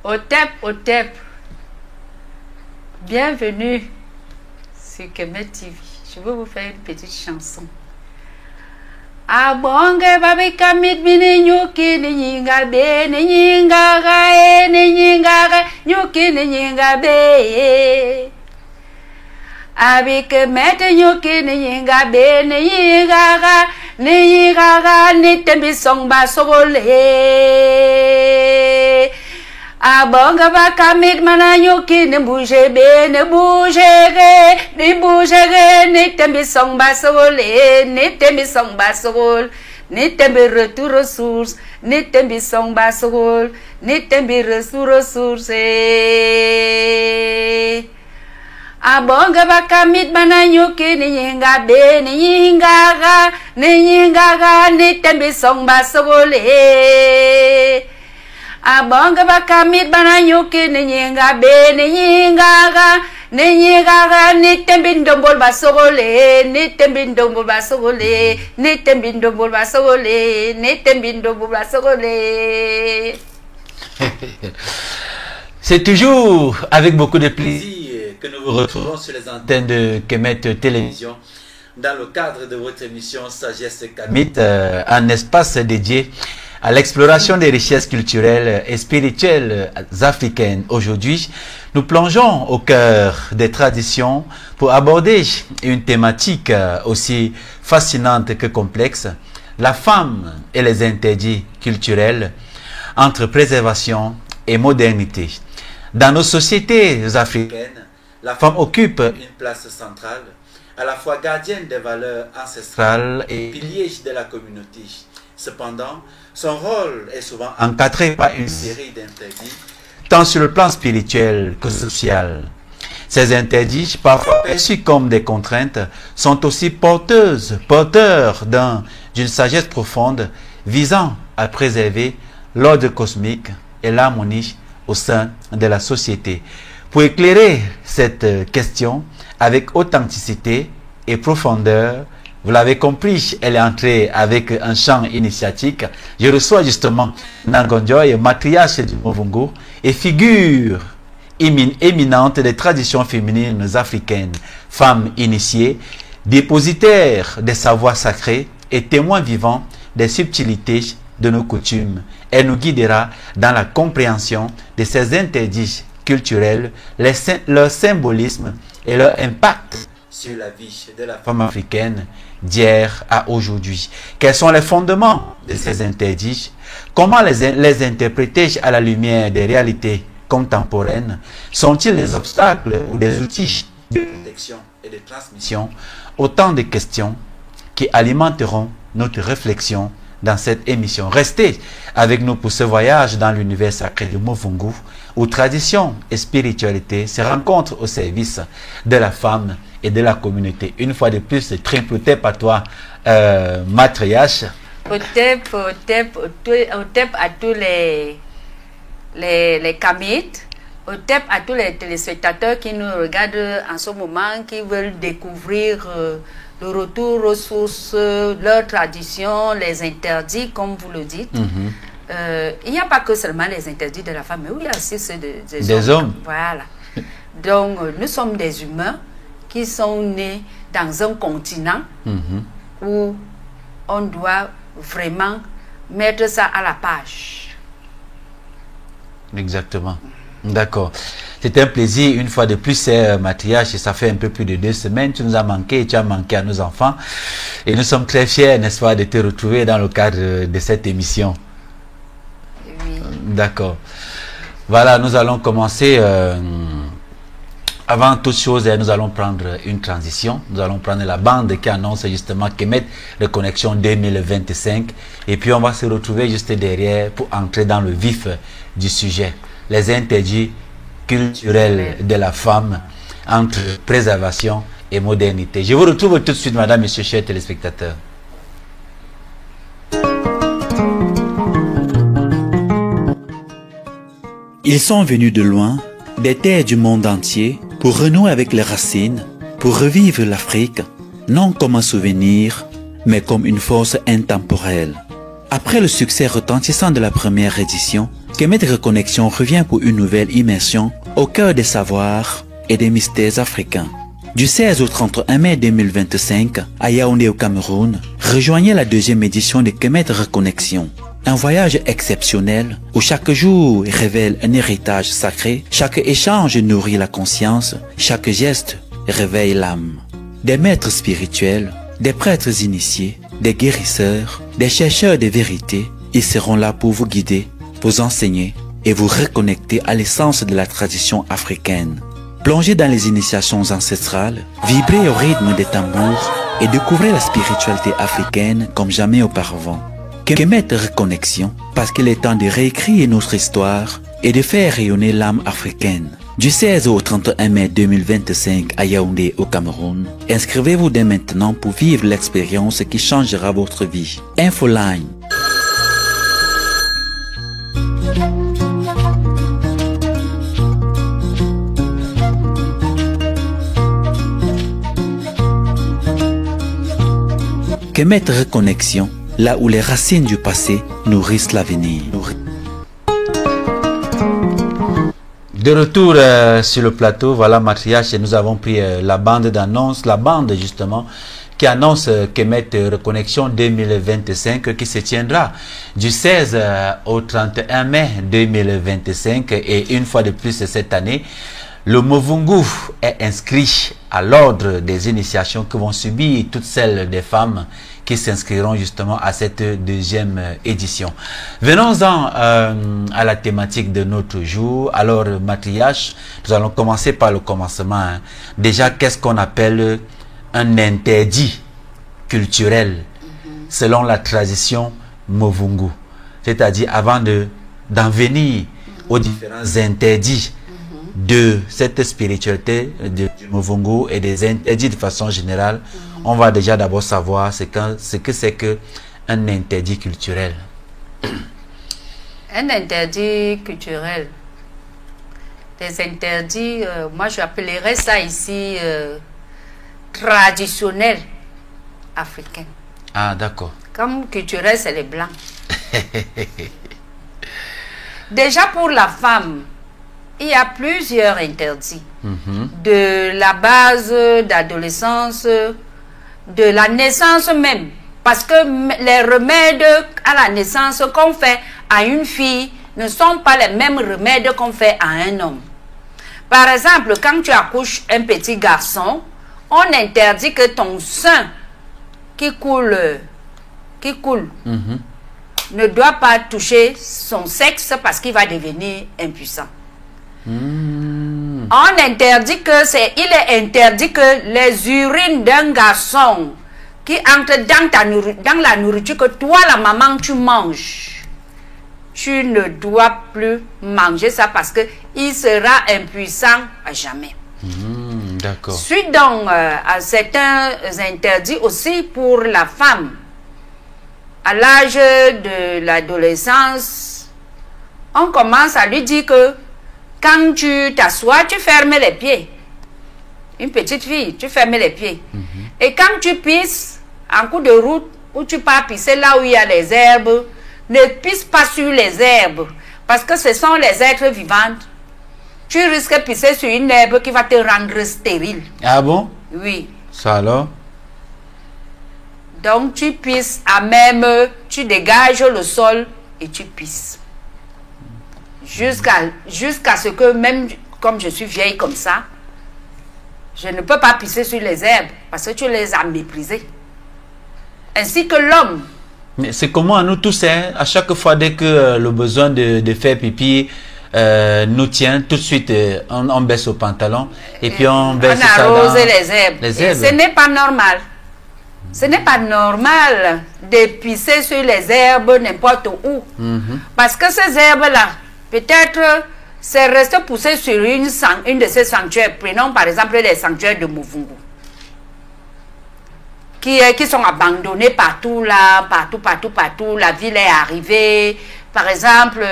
Otep. Bienvenue sur Kemet TV. Je vais vous faire une petite chanson. Abonge babi kamit mini nyuki ni nyinga be ni nyinga ga ni nyinga ga nyuki ni nyinga be. Abi Kemet nyuki ni nyinga be ni nyinga ga ni tembi song ba sogole. Abonga ba kamit mana nyuki ni bouge be ni bouge ge ni tembi song ba sogole ni tembi song ba sogol ni tembi retour aux sources ni tembi song ba sogol ni tembi retour aux sources. Abonga ba kamit mana nyuki ni yinga be ni yinga ga ni tembi song ba sogole. Abonga ba kamit bana nyuki ni yinga be ni yinga ga ni tembi ndombol ba sogole ni tembi ndombol ba sogole ni tembi ndombol ba sogole ni tembi ndombol ba sogole. C'est toujours avec beaucoup de plaisir que nous vous retrouvons sur les antennes de Kemet Télévision dans le cadre de votre émission Sagesse Kamit, un espace dédié à l'exploration des richesses culturelles et spirituelles africaines. Aujourd'hui, nous plongeons au cœur des traditions pour aborder une thématique aussi fascinante que complexe, la femme et les interdits culturels entre préservation et modernité. Dans nos sociétés africaines, la femme occupe une place centrale, à la fois gardienne des valeurs ancestrales et pilier de la communauté. Cependant, son rôle est souvent encadré par une série d'interdits, tant sur le plan spirituel que social. Ces interdits, parfois perçus comme des contraintes, sont aussi porteurs d'une sagesse profonde visant à préserver l'ordre cosmique et l'harmonie au sein de la société. Pour éclairer cette question avec authenticité et profondeur, vous l'avez compris, elle est entrée avec un chant initiatique. Je reçois justement Nangonjoy, matriarche du Movungu et figure éminente des traditions féminines africaines, femme initiée, dépositaire des savoirs sacrés et témoin vivant des subtilités de nos coutumes. Elle nous guidera dans la compréhension de ces interdits culturels, leur symbolisme et leur impact sur la vie de la femme africaine d'hier à aujourd'hui. Quels sont les fondements de ces interdits? Comment les interpréter à la lumière des réalités contemporaines? Sont-ils des obstacles ou des outils de protection et de transmission? Autant de questions qui alimenteront notre réflexion dans cette émission. Restez avec nous pour ce voyage dans l'univers sacré du Movungu, où tradition et spiritualité se rencontrent au service de la femme et de la communauté. Une fois de plus, triple tep à toi, matriarche. Otep à tous les Kamit, Otep à tous les téléspectateurs qui nous regardent en ce moment, qui veulent découvrir le retour aux sources, leurs traditions, les interdits, comme vous le dites. Il n'y a pas que seulement les interdits de la femme, mais il y a aussi ceux des hommes. Voilà. Donc, nous sommes des humains qui sont nés dans un continent où on doit vraiment mettre ça à la page. Exactement. D'accord. C'est un plaisir, une fois de plus, matriarche, et ça fait un peu plus de 2 semaines, tu nous as manqué et tu as manqué à nos enfants. Et nous sommes très fiers, n'est-ce pas, de te retrouver dans le cadre de cette émission. Oui. D'accord. Voilà, nous allons commencer. Avant toute chose, nous allons prendre une transition. Nous allons prendre la bande qui annonce justement Kemet Reconnexion 2025. Et puis on va se retrouver juste derrière pour entrer dans le vif du sujet. Les interdits culturels de la femme entre préservation et modernité. Je vous retrouve tout de suite, madame, monsieur, chers téléspectateurs. Ils sont venus de loin, des terres du monde entier, pour renouer avec les racines, pour revivre l'Afrique, non comme un souvenir, mais comme une force intemporelle. Après le succès retentissant de la première édition, Kemet Reconnexion revient pour une nouvelle immersion au cœur des savoirs et des mystères africains. Du 16 au 31 mai 2025, à Yaoundé au Cameroun, rejoignez la deuxième édition de Kemet Reconnexion. Un voyage exceptionnel où chaque jour révèle un héritage sacré, chaque échange nourrit la conscience, chaque geste réveille l'âme. Des maîtres spirituels, des prêtres initiés, des guérisseurs, des chercheurs de vérité, ils seront là pour vous guider, vous enseigner et vous reconnecter à l'essence de la tradition africaine. Plongez dans les initiations ancestrales, vibrez au rythme des tambours et découvrez la spiritualité africaine comme jamais auparavant. Kemet Reconnexion, parce qu'il est temps de réécrire notre histoire et de faire rayonner l'âme africaine. Du 16 au 31 mai 2025 à Yaoundé au Cameroun, inscrivez-vous dès maintenant pour vivre l'expérience qui changera votre vie. Infoline. Kemet Reconnexion, là où les racines du passé nourrissent l'avenir. De retour sur le plateau, voilà Matriarche, et nous avons pris la bande d'annonce, la bande justement qui annonce Kemet Reconnexion 2025 qui se tiendra du 16 au 31 mai 2025 et une fois de plus cette année, le Movungu est inscrit à l'ordre des initiations que vont subir toutes celles des femmes qui s'inscriront justement à cette deuxième édition. Venons-en à la thématique de notre jour. Alors, Matriarche, nous allons commencer par le commencement. Hein. Déjà, qu'est-ce qu'on appelle un interdit culturel selon la tradition Movungu? C'est-à-dire, avant d'en venir aux différents interdits de cette spiritualité du Movungu et des interdits de façon générale, on va déjà d'abord savoir ce que c'est qu'un interdit culturel. Un interdit culturel. Des interdits, moi j'appellerais ça ici traditionnel africain. Ah, d'accord. Comme culturel, c'est les blancs. Déjà pour la femme, il y a plusieurs interdits. De la base d'adolescence, de la naissance même. Parce que les remèdes à la naissance qu'on fait à une fille ne sont pas les mêmes remèdes qu'on fait à un homme. Par exemple, quand tu accouches un petit garçon, on interdit que ton sein qui coule, ne doit pas toucher son sexe parce qu'il va devenir impuissant. On interdit il est interdit que les urines d'un garçon qui entre dans la nourriture que toi, la maman, tu manges, tu ne dois plus manger ça parce que il sera impuissant à jamais. D'accord. Suite donc à certains interdits aussi pour la femme. À l'âge de l'adolescence, on commence à lui dire que quand tu t'assois, tu fermes les pieds. Une petite fille, tu fermes les pieds. Et quand tu pisses en cours de route, où tu pars pisser là où il y a les herbes, ne pisse pas sur les herbes. Parce que ce sont les êtres vivants. Tu risques de pisser sur une herbe qui va te rendre stérile. Ah bon? Oui. Ça alors? Donc tu pisses à même, tu dégages le sol et tu pisses. Jusqu'à ce que même comme je suis vieille comme ça, je ne peux pas pisser sur les herbes parce que tu les as méprisées. Ainsi que l'homme. Mais c'est comment à nous tous, hein, à chaque fois dès que le besoin de faire pipi nous tient, tout de suite on baisse au pantalon et puis on baisse ça dans les herbes. Les herbes. Ce n'est pas normal. Ce n'est pas normal de pisser sur les herbes n'importe où. Parce que ces herbes-là, peut-être c'est resté poussé sur une de ces sanctuaires. Prenons par exemple les sanctuaires de Movungu. Qui sont abandonnés partout là, partout. La ville est arrivée. Par exemple,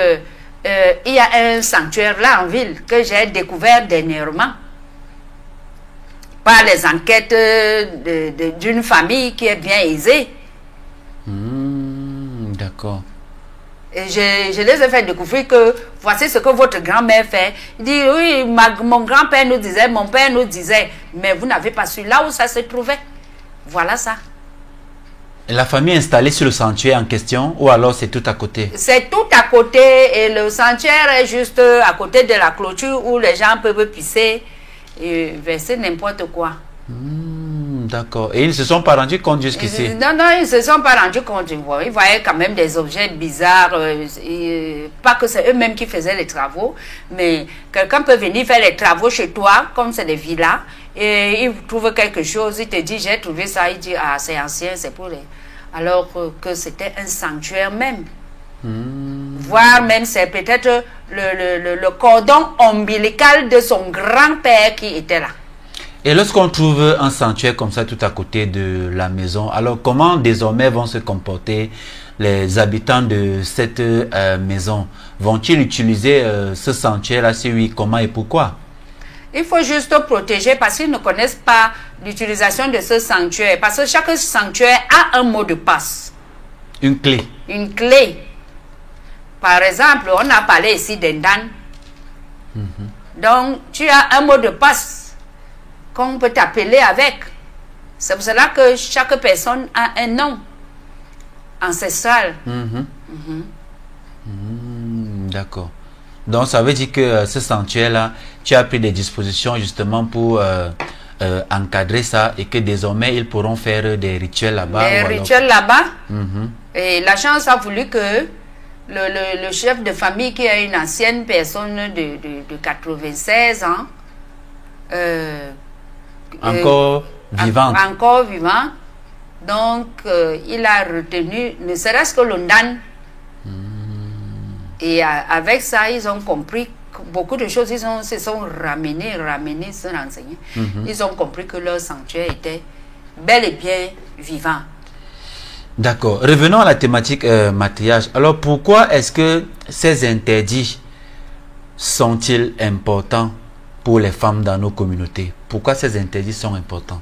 il y a un sanctuaire là en ville que j'ai découvert dernièrement. Par les enquêtes d'une famille qui est bien aisée. D'accord. Et je les ai fait découvrir que voici ce que votre grand-mère fait. Il dit, oui, mon grand-père nous disait, mon père nous disait, mais vous n'avez pas su là où ça se trouvait. Voilà ça. Et la famille est installée sur le sanctuaire en question ou alors c'est tout à côté? C'est tout à côté et le sanctuaire est juste à côté de la clôture où les gens peuvent pisser et verser n'importe quoi. D'accord. Et ils ne se sont pas rendus compte jusqu'ici? Non, non, ils ne se sont pas rendus compte. Ils voyaient quand même des objets bizarres. Pas que c'est eux-mêmes qui faisaient les travaux, mais quelqu'un peut venir faire les travaux chez toi, comme c'est des villas, et il trouve quelque chose, il te dit, j'ai trouvé ça, il dit, ah, c'est ancien, c'est pour les... Alors que c'était un sanctuaire même. Voire même, c'est peut-être le cordon ombilical de son grand-père qui était là. Et lorsqu'on trouve un sanctuaire comme ça tout à côté de la maison, alors comment désormais vont se comporter les habitants de cette maison? Vont-ils utiliser ce sanctuaire-là? Si oui, comment et pourquoi? Il faut juste protéger parce qu'ils ne connaissent pas l'utilisation de ce sanctuaire. Parce que chaque sanctuaire a un mot de passe. Une clé. Une clé. Par exemple, on a parlé ici d'Endan. Donc, tu as un mot de passe qu'on peut t'appeler avec. C'est pour cela que chaque personne a un nom ancestral. D'accord. Donc, ça veut dire que ce sanctuaire-là, tu as pris des dispositions justement pour encadrer ça et que désormais, ils pourront faire des rituels là-bas. Des rituels là-bas. Et la chance a voulu que le chef de famille, qui est une ancienne personne de 96 ans, encore vivante. Encore vivant. Donc, il a retenu, ne serait-ce que l'Ondan. Et avec ça, ils ont compris beaucoup de choses. Ils se sont ramenés, se renseigner. Ils ont compris que leur sanctuaire était bel et bien vivant. D'accord. Revenons à la thématique matriarche. Alors, pourquoi est-ce que ces interdits sont-ils importants pour les femmes dans nos communautés? Pourquoi ces interdits sont importants?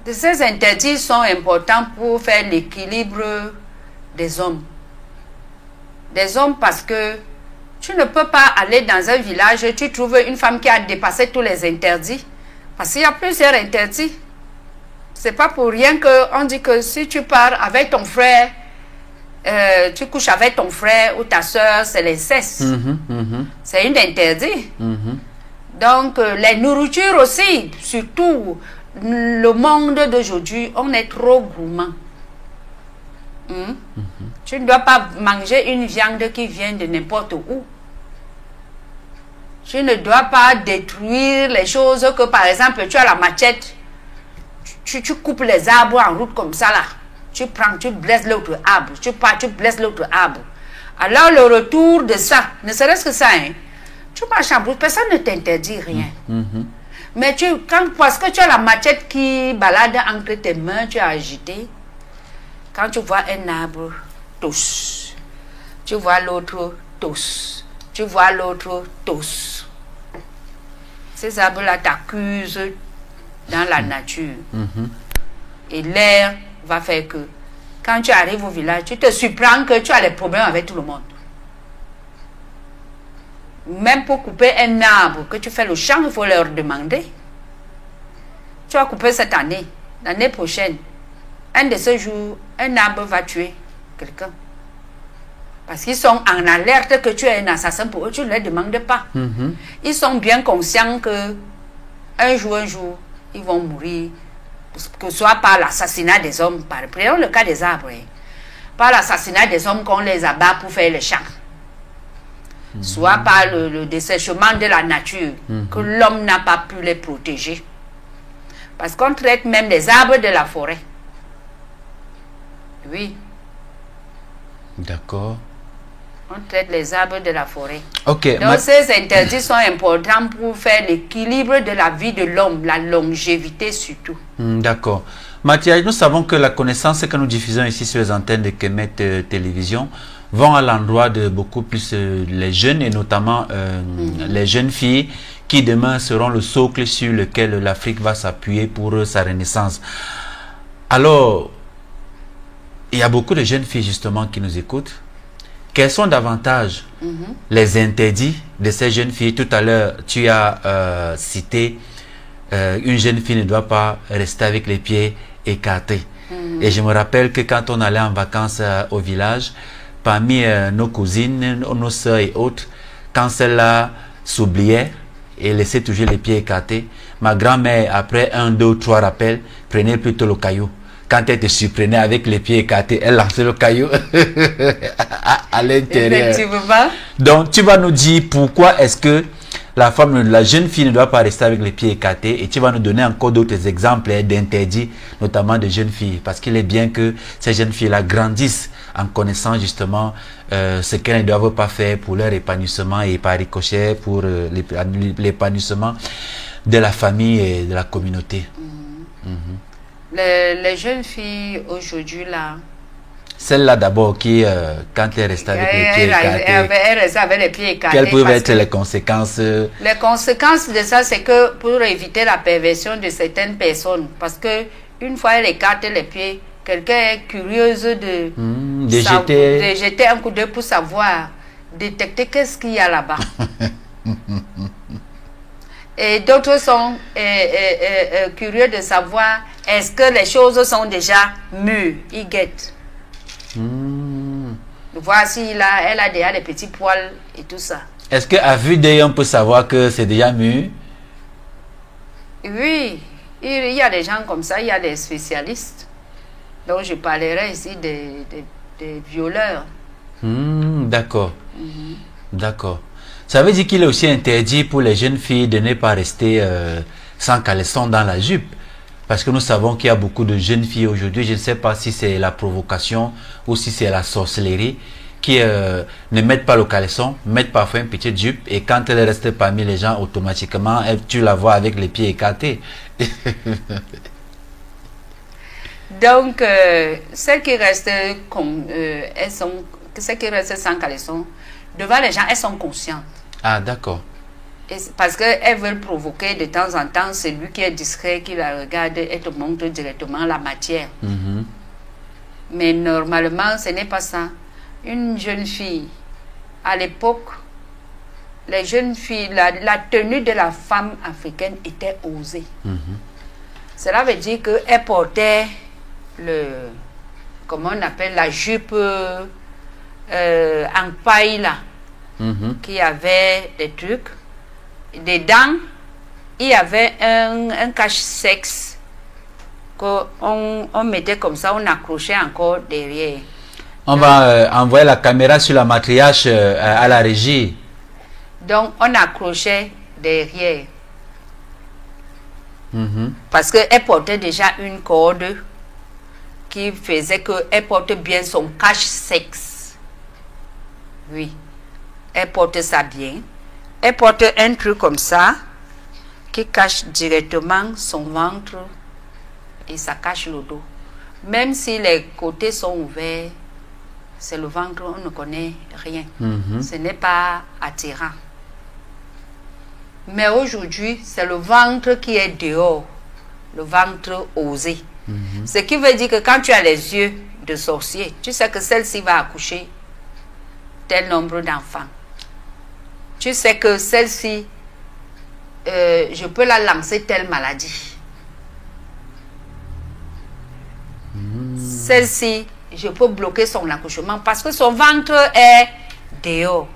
Ces interdits sont importants pour faire l'équilibre des hommes. Des hommes parce que tu ne peux pas aller dans un village, tu trouves une femme qui a dépassé tous les interdits. Parce qu'il y a plusieurs interdits. C'est pas pour rien qu'on dit que si tu pars avec ton frère, tu couches avec ton frère ou ta soeur, c'est l'inceste. C'est un interdit. Donc, les nourritures aussi, surtout le monde d'aujourd'hui, on est trop gourmand. Tu ne dois pas manger une viande qui vient de n'importe où. Tu ne dois pas détruire les choses que, par exemple, tu as la machette. Tu coupes les arbres en route comme ça là. Tu prends, tu blesses l'autre arbre. Tu pars, tu blesses l'autre arbre. Alors le retour de ça, ne serait-ce que ça, hein, tu marches en route, personne ne t'interdit rien. Mais parce que tu as la machette qui balade entre tes mains, tu as agité. Quand tu vois un arbre, tous. Tu vois l'autre, tous. Tu vois l'autre, tous. Ces arbres-là t'accusent dans la nature. Et l'air va faire que quand tu arrives au village, tu te surprends que tu as des problèmes avec tout le monde. Même pour couper un arbre que tu fais le champ, il faut leur demander. Tu vas couper cette année, l'année prochaine. Un de ces jours, un arbre va tuer quelqu'un. Parce qu'ils sont en alerte que tu es un assassin pour eux, tu ne les demandes pas. Ils sont bien conscients que un jour, ils vont mourir. Que ce soit par l'assassinat des hommes, prenons le cas des arbres, par l'assassinat des hommes qu'on les abat pour faire le champ. Soit par le dessèchement de la nature, que l'homme n'a pas pu les protéger. Parce qu'on traite même les arbres de la forêt. Oui. D'accord. On traite les arbres de la forêt. Ok. Donc ces interdits sont importants pour faire l'équilibre de la vie de l'homme, la longévité surtout. D'accord. Mathias, nous savons que la connaissance que nous diffusons ici sur les antennes de Kemet Télévision vont à l'endroit de beaucoup plus les jeunes et notamment les jeunes filles qui demain seront le socle sur lequel l'Afrique va s'appuyer pour sa renaissance. Alors, il y a beaucoup de jeunes filles justement qui nous écoutent. Quels sont davantage les interdits de ces jeunes filles? Tout à l'heure, tu as cité une jeune fille ne doit pas rester avec les pieds écartés. Et je me rappelle que quand on allait en vacances au village, parmi nos cousines, nos soeurs et autres, quand celle-là s'oubliait et laissait toujours les pieds écartés, ma grand-mère, après 1, 2, 3 rappels, prenait plutôt le caillou. Quand elle te surprenait avec les pieds écartés, elle lançait le caillou à l'intérieur. Donc, tu vas nous dire pourquoi est-ce que la jeune fille ne doit pas rester avec les pieds écartés, et tu vas nous donner encore d'autres exemples d'interdits, notamment de jeunes filles, parce qu'il est bien que ces jeunes filles-là grandissent en connaissant justement ce qu'elles ne doivent pas faire pour leur épanouissement et par ricochet pour l'épanouissement de la famille et de la communauté. Les jeunes filles aujourd'hui là, celle-là d'abord qui, quand elle reste avec les pieds écartés, elle reste avec les pieds écartés. Quelles peuvent être les conséquences? Les conséquences de ça, c'est que pour éviter la perversion de certaines personnes, parce que une fois elle écarte les pieds, quelqu'un est curieuse de jeter un coup d'œil pour savoir, détecter qu'est-ce qu'il y a là-bas. Et d'autres sont curieux de savoir est-ce que les choses sont déjà mûres. Ils guettent. Voici elle a déjà des petits poils et tout ça. Est-ce qu'à vue d'œil on peut savoir que c'est déjà mûr? Oui, il y a des gens comme ça, il y a des spécialistes. Donc je parlerai ici des violeurs. D'accord. D'accord. Ça veut dire qu'il est aussi interdit pour les jeunes filles de ne pas rester sans caleçon dans la jupe. Parce que nous savons qu'il y a beaucoup de jeunes filles aujourd'hui, je ne sais pas si c'est la provocation ou si c'est la sorcellerie, qui ne mettent pas le caleçon, mettent parfois une petite jupe, et quand elle reste parmi les gens, automatiquement, tu la vois avec les pieds écartés. Donc, celles qui restent sans caleçon, devant les gens, elles sont conscientes. Ah, d'accord. Parce qu'elles veulent provoquer de temps en temps celui qui est discret, qui la regarde, et te montre directement la matière. Mais normalement, ce n'est pas ça. Une jeune fille, à l'époque, les jeunes filles, la tenue de la femme africaine était osée. Cela veut dire qu'elle portait comment on appelle, la jupe en paille là, qui avait des trucs. Dedans, il y avait un cache-sexe qu'on mettait comme ça, on accrochait encore derrière. On va envoyer la caméra sur la matriarche à la régie. Donc, on accrochait derrière. Parce qu'elle portait déjà une corde qui faisait qu'elle portait bien son cache-sexe. Oui, elle portait ça bien. Elle porte un truc comme ça qui cache directement son ventre et ça cache le dos. Même si les côtés sont ouverts, c'est le ventre, on ne connaît rien. Ce n'est pas attirant. Mais aujourd'hui, c'est le ventre qui est dehors, le ventre osé. Ce qui veut dire que quand tu as les yeux de sorcier, tu sais que celle-ci va accoucher tel nombre d'enfants. Tu sais que celle-ci, je peux la lancer telle maladie. Celle-ci, je peux bloquer son accouchement parce que son ventre est dehors.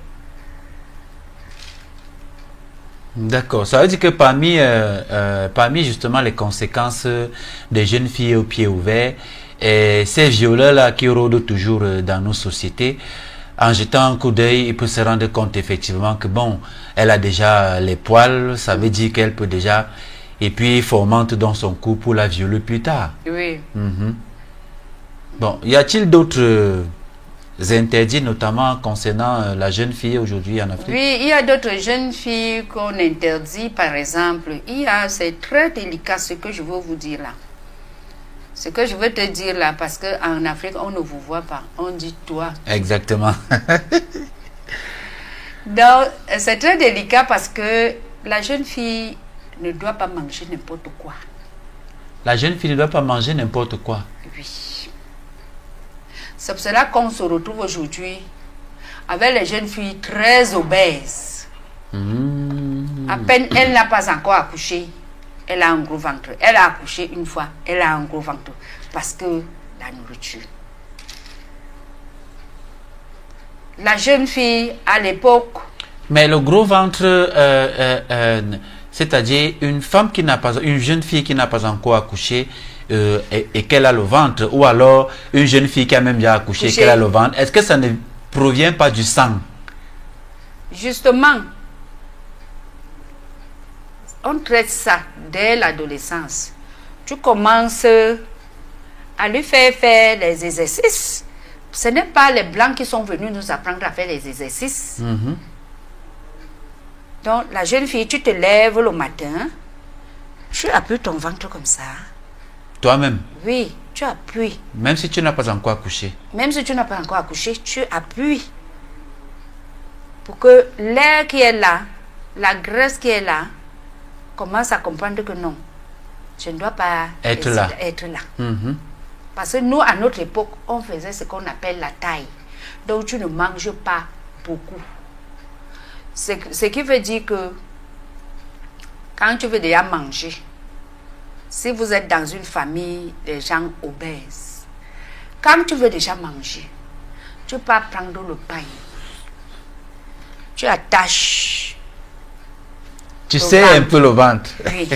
D'accord. Ça veut dire que parmi justement les conséquences des jeunes filles aux pieds ouverts, et ces violeurs-là qui rôdent toujours dans nos sociétés, en jetant un coup d'œil, il peut se rendre compte effectivement que bon, elle a déjà les poils, ça veut dire qu'elle peut déjà, et puis il fomente dans son cou pour la violer plus tard. Oui. Bon, y a-t-il d'autres interdits, notamment concernant la jeune fille aujourd'hui en Afrique? Oui, il y a d'autres jeunes filles qu'on interdit, par exemple. C'est très délicat ce que je veux vous dire là. Ce que je veux te dire là, parce qu'en Afrique, on ne vous voit pas. On dit toi. Exactement. Donc, c'est très délicat parce que la jeune fille ne doit pas manger n'importe quoi. La jeune fille ne doit pas manger n'importe quoi. Oui. C'est pour cela qu'on se retrouve aujourd'hui avec les jeunes filles très obèses. À peine elle n'a pas encore accouché, elle a un gros ventre. Elle a accouché une fois, elle a un gros ventre. Parce que la nourriture. La jeune fille, à l'époque... Mais le gros ventre, c'est-à-dire une femme qui n'a pas, une jeune fille qui n'a pas encore accouché et qu'elle a le ventre, ou alors une jeune fille qui a même déjà accouché et qu'elle a le ventre, est-ce que ça ne provient pas du sang? Justement, on traite ça dès l'adolescence. Tu commences à lui faire les exercices. Ce n'est pas les blancs qui sont venus nous apprendre à faire les exercices. Donc, la jeune fille, tu te lèves le matin, tu appuies ton ventre comme ça. Toi-même? Oui, tu appuies. Même si tu n'as pas encore accouché? Même si tu n'as pas encore accouché, tu appuies. Pour que l'air qui est là, la graisse qui est là, commence à comprendre que non, je ne dois pas être là. Parce que nous, à notre époque, on faisait ce qu'on appelle la taille. Donc, tu ne manges pas beaucoup. Ce qui veut dire que quand tu veux déjà manger, si vous êtes dans une famille de gens obèses, quand tu veux déjà manger, tu peux prendre le pain. Tu attaches. Tu sais un peu le ventre. Oui.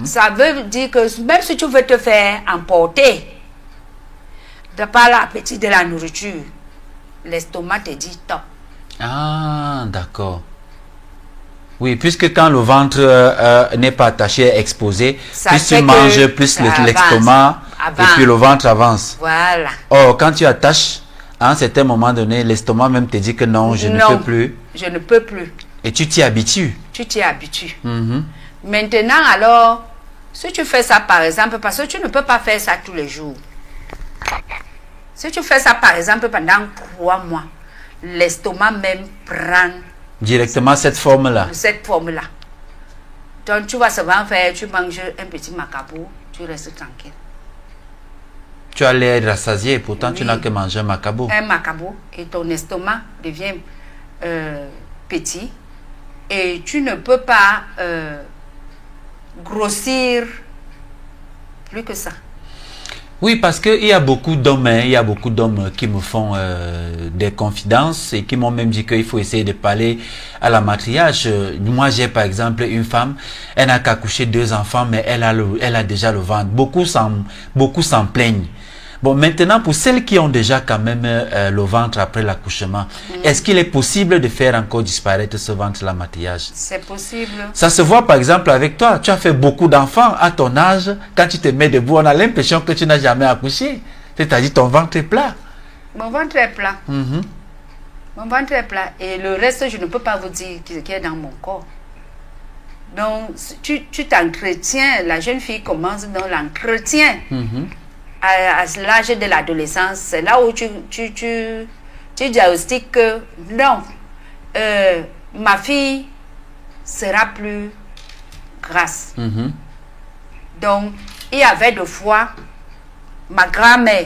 Ça veut dire que même si tu veux te faire emporter de par l'appétit de la nourriture, l'estomac te dit top. Ah, d'accord. Oui, puisque quand le ventre n'est pas attaché, exposé, Ça plus tu fait manges, que plus ça l'estomac et puis le ventre avance. Voilà. Or, quand tu attaches, à un certain moment donné, l'estomac même te dit que non, je ne peux plus. Je ne peux plus. Et tu t'y habitues. Tu t'y habitues. Maintenant, alors, si tu fais ça par exemple, parce que tu ne peux pas faire ça tous les jours. Si tu fais ça par exemple pendant 3 mois, l'estomac même prend directement cette forme-là. Cette forme-là. Donc tu vas souvent faire, tu manges un petit macabou, tu restes tranquille. Tu as l'air rassasié, pourtant tu n'as que mangé un macabou. Un macabou et ton estomac devient petit et tu ne peux pas grossir plus que ça. Oui, parce qu'il y a beaucoup d'hommes, qui me font des confidences et qui m'ont même dit qu'il faut essayer de parler à la matriarche. Moi, j'ai par exemple une femme, elle n'a qu'accouché 2 enfants, mais elle a déjà le ventre. Beaucoup s'en plaignent. Bon, maintenant, pour celles qui ont déjà quand même le ventre après l'accouchement, est-ce qu'il est possible de faire encore disparaître ce ventre, la maquillage? C'est possible. Ça se voit par exemple avec toi. Tu as fait beaucoup d'enfants à ton âge. Quand tu te mets debout, on a l'impression que tu n'as jamais accouché. C'est-à-dire ton ventre est plat. Mon ventre est plat. Mon ventre est plat. Et le reste, je ne peux pas vous dire ce qui est dans mon corps. Donc, tu t'entretiens. La jeune fille commence dans l'entretien. À l'âge de l'adolescence, c'est là où tu diagnostiques que non, ma fille sera plus grasse. Donc, il y avait deux fois ma grand-mère,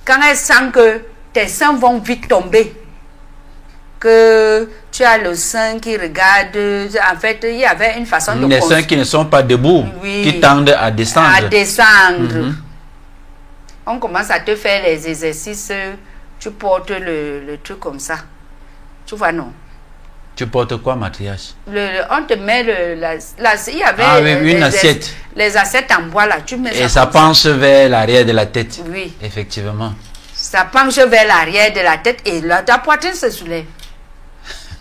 quand elle sent que tes seins vont vite tomber, que tu as le sein qui regarde, en fait, il y avait une façon de... Les seins qui ne sont pas debout, qui tendent à descendre. À descendre. On commence à te faire les exercices, tu portes le truc comme ça. Tu vois, non? Tu portes quoi, matriarche? On te met il y avait une assiette. Les assiettes en bois là, tu mets ça. Et ça penche vers l'arrière de la tête. Oui. Effectivement. Ça penche vers l'arrière de la tête et là, ta poitrine se soulève.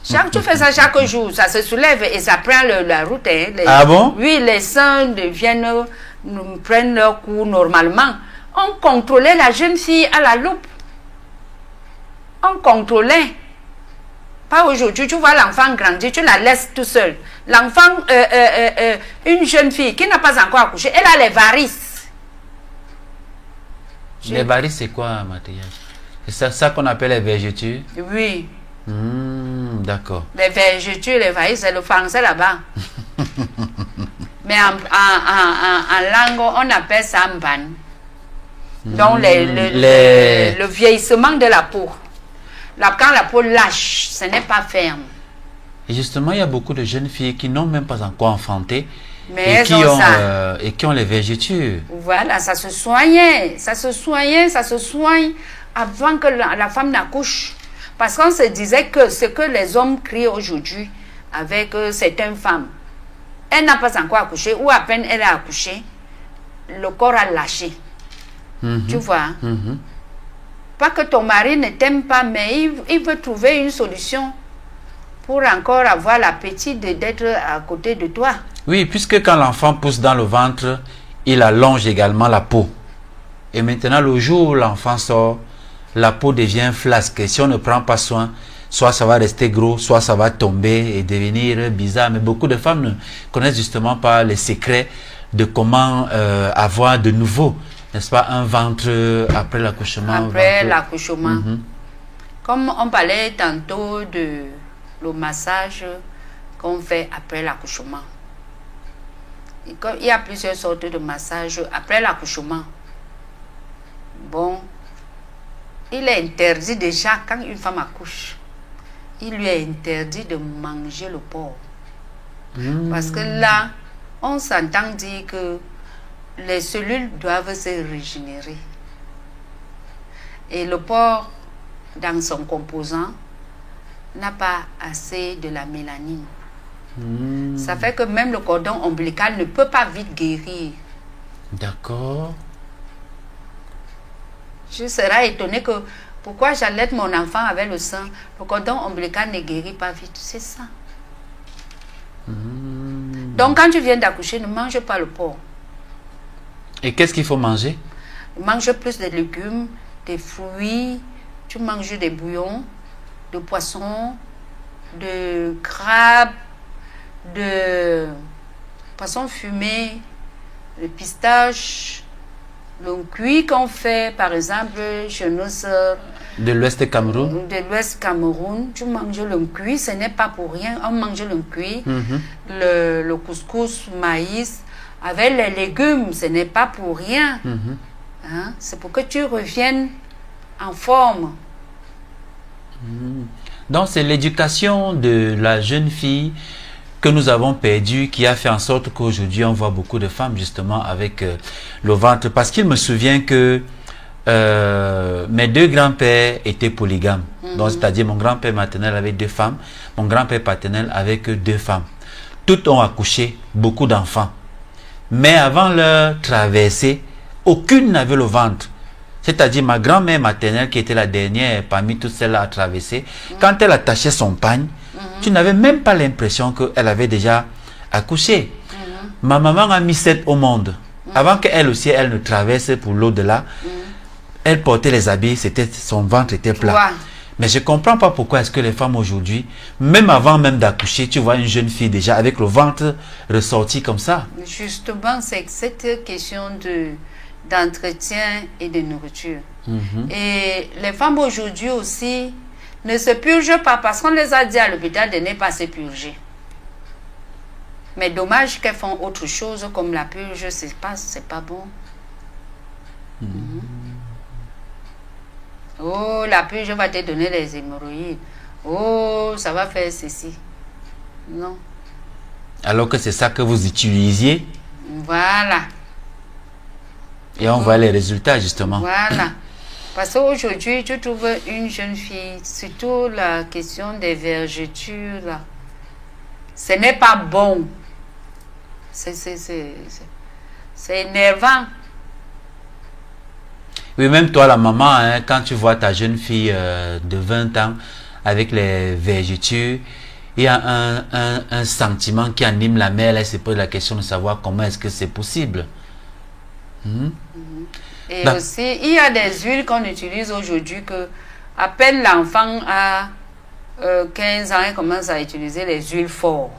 Tu fais ça chaque jour, ça se soulève et ça prend la route. Ah bon? Oui, les seins prennent leur cours normalement. On contrôlait la jeune fille à la loupe. On contrôlait. Pas aujourd'hui, tu vois l'enfant grandir, tu la laisses tout seul. L'enfant, une jeune fille qui n'a pas encore accouché, elle a les varices. Les varices, c'est quoi, Mathias? C'est ça qu'on appelle les vergetures? Oui. D'accord. Les vergetures, les varices, c'est le français là-bas. Mais en langue, on appelle ça mban. Donc, le vieillissement de la peau. Quand la peau lâche, ce n'est pas ferme. Et justement, il y a beaucoup de jeunes filles qui n'ont même pas encore enfanté mais et qui ont les vergetures. Voilà, ça se soignait avant que la femme n'accouche. Parce qu'on se disait que ce que les hommes crient aujourd'hui avec certaines femmes, elle n'a pas encore accouché ou à peine elle a accouché, le corps a lâché. Tu vois? Pas que ton mari ne t'aime pas, mais il veut trouver une solution pour encore avoir l'appétit d'être à côté de toi. Oui, puisque quand l'enfant pousse dans le ventre, il allonge également la peau. Et maintenant, le jour où l'enfant sort, la peau devient flasque. Et si on ne prend pas soin, soit ça va rester gros, soit ça va tomber et devenir bizarre. Mais beaucoup de femmes ne connaissent justement pas les secrets de comment avoir de nouveau, n'est-ce pas, un ventre après l'accouchement. Après l'accouchement. Comme on parlait tantôt de le massage qu'on fait après l'accouchement. Il y a plusieurs sortes de massages après l'accouchement. Bon, il est interdit déjà quand une femme accouche. Il lui est interdit de manger le porc. Parce que là, on s'entend dire que les cellules doivent se régénérer. Et le porc, dans son composant, n'a pas assez de la mélanine. Ça fait que même le cordon ombilical ne peut pas vite guérir. D'accord. Je serais étonnée que pourquoi j'allaite mon enfant avec le sang, le cordon ombilical ne guérit pas vite. C'est ça. Donc quand tu viens d'accoucher, ne mange pas le porc. Et qu'est-ce qu'il faut manger? Mange plus de légumes, des fruits, tu manges des bouillons, de poissons, de crabes, de poissons fumés, de pistaches, le cuit qu'on fait par exemple chez nos sœurs de l'Ouest Cameroun. De l'Ouest Cameroun, tu manges le cuit, ce n'est pas pour rien, on mange le cuit, le couscous, maïs, avec les légumes, ce n'est pas pour rien. Hein? C'est pour que tu reviennes en forme. Donc c'est l'éducation de la jeune fille que nous avons perdue qui a fait en sorte qu'aujourd'hui on voit beaucoup de femmes justement avec le ventre. Parce qu'il me souvient que mes deux grands-pères étaient polygames. Donc c'est-à-dire mon grand-père maternel avait 2 femmes, mon grand-père paternel avec 2 femmes. Toutes ont accouché, beaucoup d'enfants. Mais avant leur traversée, aucune n'avait le ventre. C'est-à-dire ma grand-mère maternelle qui était la dernière parmi toutes celles-là à traverser, quand elle attachait son pagne, tu n'avais même pas l'impression qu'elle avait déjà accouché. Ma maman a mis 7 au monde. Avant qu'elle aussi, elle ne traverse pour l'au-delà, elle portait les habits, son ventre était plat. Mais je ne comprends pas pourquoi est-ce que les femmes aujourd'hui, même avant même d'accoucher, tu vois une jeune fille déjà avec le ventre ressorti comme ça. Justement, c'est cette question d'entretien et de nourriture. Et les femmes aujourd'hui aussi ne se purgent pas parce qu'on les a dit à l'hôpital de ne pas se purger. Mais dommage qu'elles font autre chose comme la purge, c'est pas bon. Oh, la purge va te donner des hémorroïdes. Oh, ça va faire ceci. Non. Alors que c'est ça que vous utilisiez. Voilà. Et on voit les résultats justement. Voilà. Parce qu'aujourd'hui, tu trouves une jeune fille, surtout la question des vergetures, là. Ce n'est pas bon. C'est énervant. Oui, même toi, la maman, hein, quand tu vois ta jeune fille de 20 ans avec les vergetures, il y a un sentiment qui anime la mère. Elle se pose la question de savoir comment est-ce que c'est possible. Et aussi, il y a des huiles qu'on utilise aujourd'hui que, à peine l'enfant a 15 ans, elle commence à utiliser les huiles fortes.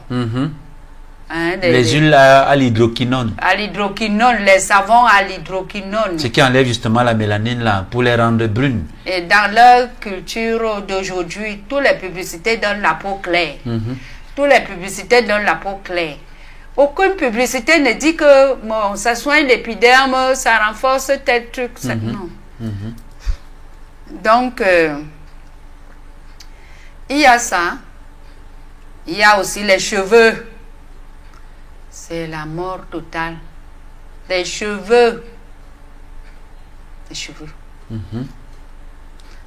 Hein, les huiles à l'hydroquinone. À l'hydroquinone, les savons à l'hydroquinone. Ce qui enlève justement la mélanine là, pour les rendre brunes. Et dans leur culture d'aujourd'hui, toutes les publicités donnent la peau claire. Toutes les publicités donnent la peau claire. Aucune publicité ne dit que bon, ça soigne l'épiderme, ça renforce tel truc. Ça, non. Donc, il y a ça. Il y a aussi les cheveux. C'est la mort totale. Les cheveux. Les cheveux.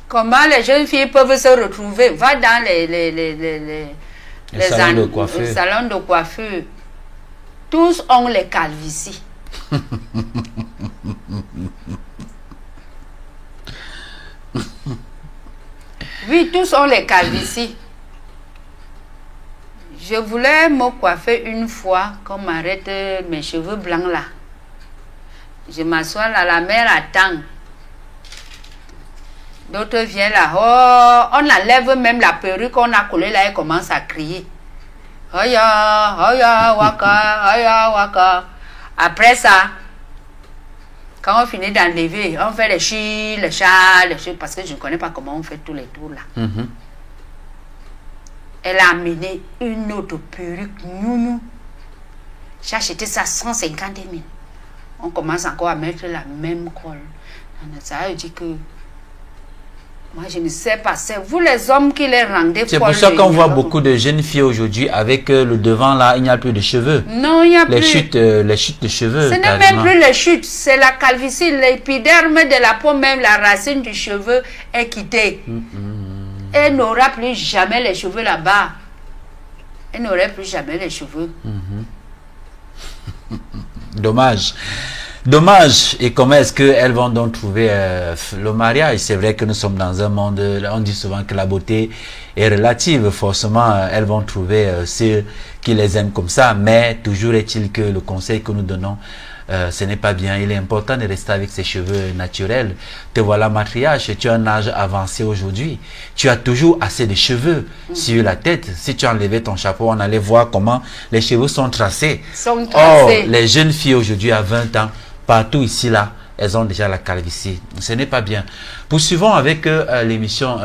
Comment les jeunes filles peuvent se retrouver? Va dans les salons de coiffure. Tous ont les calvities. Oui, tous ont les calvities. Je voulais me coiffer une fois, qu'on m'arrête mes cheveux blancs là. Je m'assois là, la mère attend. D'autres viennent là. Oh, on enlève même la perruque qu'on a collée là et commence à crier. Oya, oya, waka, oya, waka. Après ça, quand on finit d'enlever, on fait les chis, les chats, les chis, parce que je ne connais pas comment on fait tous les tours là. Elle a amené une autre perruque nounou. J'ai acheté ça 150 000. On commence encore à mettre la même colle. Ça veut dire que moi je ne sais pas, c'est vous les hommes qui les rendez. C'est pour ça qu'on voit beaucoup de jeunes filles aujourd'hui avec le devant là, il n'y a plus de cheveux. Non, il n'y a plus. Les chutes de cheveux. Ce n'est même plus les chutes, c'est la calvitie, l'épiderme de la peau, même la racine du cheveu est quittée. Elle n'aura plus jamais les cheveux là-bas. Elle n'aurait plus jamais les cheveux. Dommage. Dommage. Et comment est-ce qu'elles vont donc trouver le mariage? C'est vrai que nous sommes dans un monde, on dit souvent que la beauté est relative. Forcément, elles vont trouver ceux qui les aiment comme ça. Mais toujours est-il que le conseil que nous donnons, ce n'est pas bien. Il est important de rester avec ses cheveux naturels. Te voilà matriarche, tu as un âge avancé aujourd'hui. Tu as toujours assez de cheveux sur la tête. Si tu enlevais ton chapeau, on allait voir comment les cheveux sont tracés. Or, les jeunes filles aujourd'hui à 20 ans, partout ici, là, elles ont déjà la calvitie. Ce n'est pas bien. Poursuivons avec l'émission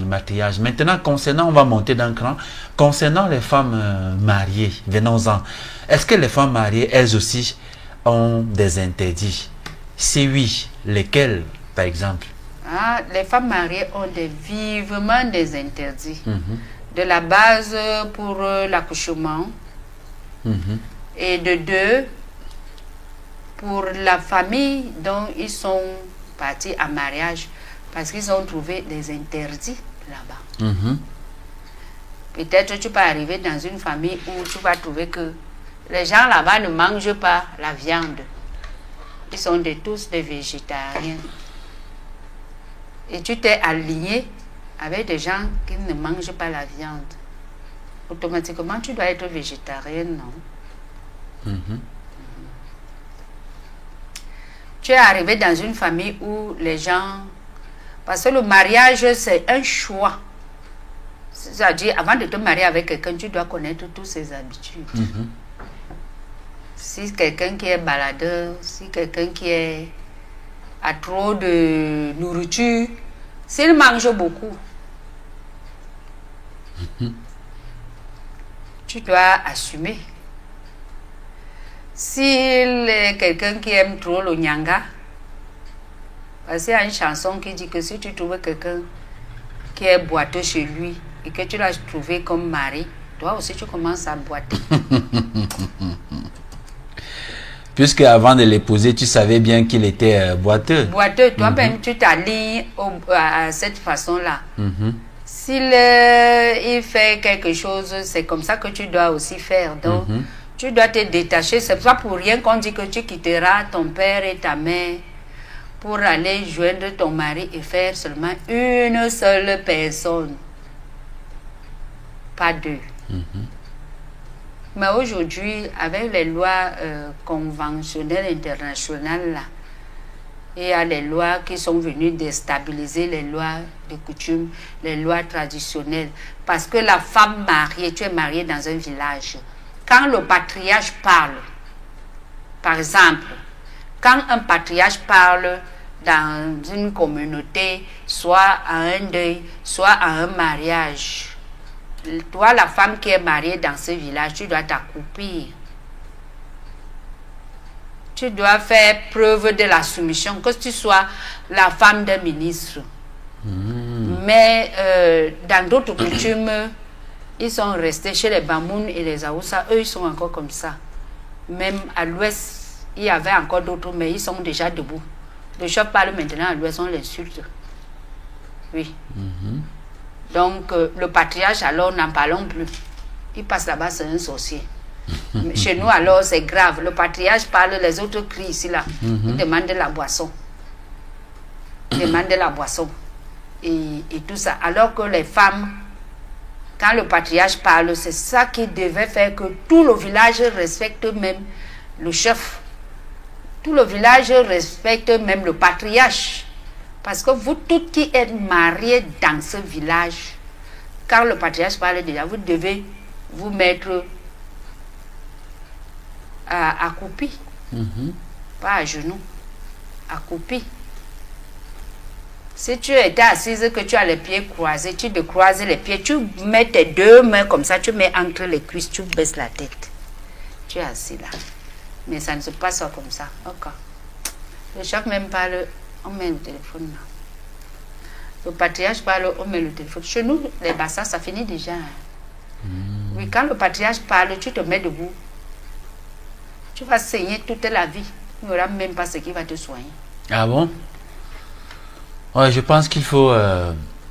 maquillage. Maintenant, on va monter d'un cran. Concernant les femmes mariées, venons-en. Est-ce que les femmes mariées, elles aussi, ont des interdits? Si oui, lesquels, par exemple? Les femmes mariées ont vivement des interdits. De la base pour l'accouchement. Et de deux, pour la famille dont ils sont partis en mariage, parce qu'ils ont trouvé des interdits là-bas. Peut-être tu peux arriver dans une famille où tu vas trouver que les gens là-bas ne mangent pas la viande. Ils sont tous des végétariens. Et tu t'es aligné avec des gens qui ne mangent pas la viande. Automatiquement, tu dois être végétarien, non? Tu es arrivé dans une famille où les gens... Parce que le mariage, c'est un choix. C'est-à-dire, avant de te marier avec quelqu'un, tu dois connaître toutes ses habitudes. Si quelqu'un qui est baladeur, si quelqu'un qui a trop de nourriture, s'il mange beaucoup, tu dois assumer. S'il est quelqu'un qui aime trop le nyanga, parce qu'il y a une chanson qui dit que si tu trouves quelqu'un qui est boiteux chez lui et que tu l'as trouvé comme mari, toi aussi tu commences à boiter. Puisque avant de l'épouser, tu savais bien qu'il était boiteux. Boiteux, toi-même tu t'alignes à cette façon-là. S'il il fait quelque chose, c'est comme ça que tu dois aussi faire. Donc, tu dois te détacher. C'est pas pour rien qu'on dit que tu quitteras ton père et ta mère pour aller joindre ton mari et faire seulement une seule personne. Pas deux. Mais aujourd'hui, avec les lois conventionnelles internationales, là, il y a les lois qui sont venues déstabiliser les lois de coutume, les lois traditionnelles. Parce que la femme mariée, tu es mariée dans un village. Quand le patriarche parle, par exemple, quand un patriarche parle dans une communauté, soit à un deuil, soit à un mariage, toi, la femme qui est mariée dans ce village, tu dois t'accroupir tu dois faire preuve de la soumission, que tu sois la femme d'un ministre. Mais dans d'autres coutumes, ils sont restés chez les Bamoun et les Aoussa, eux ils sont encore comme ça. Même à l'ouest, il y avait encore d'autres, mais ils sont déjà debout. Le chef parle maintenant à l'ouest, on l'insulte. Oui. Donc le patriarche, alors n'en parlons plus. Il passe là-bas, c'est un sorcier. Chez nous, alors, c'est grave. Le patriarche parle, les autres crient ici, là. Ils demandent de la boisson. Ils demandent de la boisson. Et tout ça. Alors que les femmes, quand le patriarche parle, c'est ça qui devait faire que tout le village respecte même le chef. Tout le village respecte même le patriarche. Parce que vous toutes qui êtes mariés dans ce village, quand le patriarche parle déjà, vous devez vous mettre accroupi, pas à genoux, accroupi. Si tu étais assise, que tu as les pieds croisés, tu te croises les pieds, tu mets tes deux mains comme ça, tu mets entre les cuisses, tu baisses la tête. Tu es assis là. Mais ça ne se passe pas comme ça. Ok. Le chef même parle, on met le téléphone là. Le patriarche parle, on met le téléphone. Chez nous, les bassins, ça finit déjà. Oui, quand le patriarche parle, tu te mets debout. Tu vas saigner toute la vie. Il n'y aura même pas ce qui va te soigner. Ah bon? Ouais, je pense qu'il faut,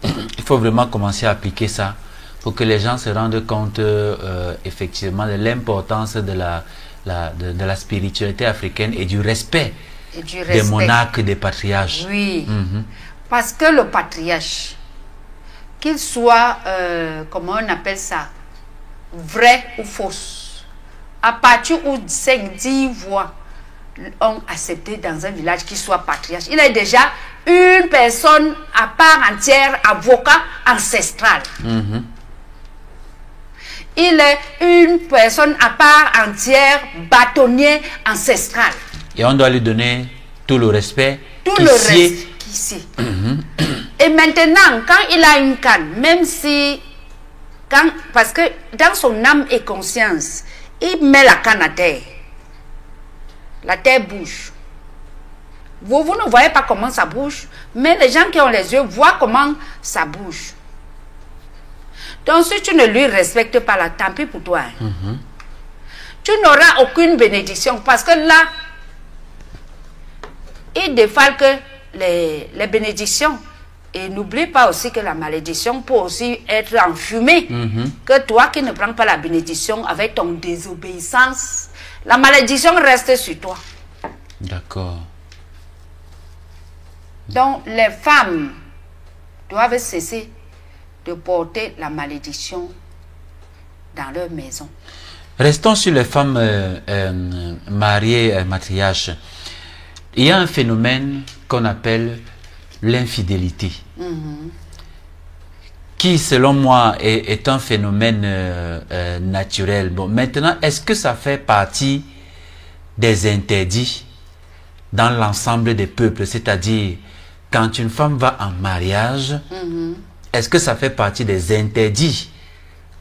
il faut vraiment commencer à appliquer ça pour que les gens se rendent compte effectivement de l'importance de la spiritualité africaine et du respect, des monarques, des patriarches. Oui, parce que le patriarche, qu'il soit, comment on appelle ça, vrai ou fausse, à partir où 5-10 voix ont accepté dans un village qui soit patriarche, il est déjà une personne à part entière, avocat ancestral. Il est une personne à part entière, bâtonnier ancestral. Et on doit lui donner tout le respect. Tout le respect qu'ici. Et maintenant, quand il a une canne, même si... parce que dans son âme et conscience, il met la canne à terre. La terre bouge. Vous ne voyez pas comment ça bouge, mais les gens qui ont les yeux voient comment ça bouge. Donc si tu ne lui respectes pas là, tant pis pour toi. Tu n'auras aucune bénédiction parce que là, il défalque les bénédictions. Et n'oublie pas aussi que la malédiction peut aussi être enfumée. Que toi qui ne prends pas la bénédiction avec ton désobéissance, la malédiction reste sur toi. D'accord. Donc les femmes doivent cesser de porter la malédiction dans leur maison. Restons sur les femmes mariées, matriarches. Il y a un phénomène qu'on appelle l'infidélité, qui selon moi est un phénomène naturel. Bon, maintenant, est-ce que ça fait partie des interdits dans l'ensemble des peuples? C'est-à-dire, quand une femme va en mariage, est-ce que ça fait partie des interdits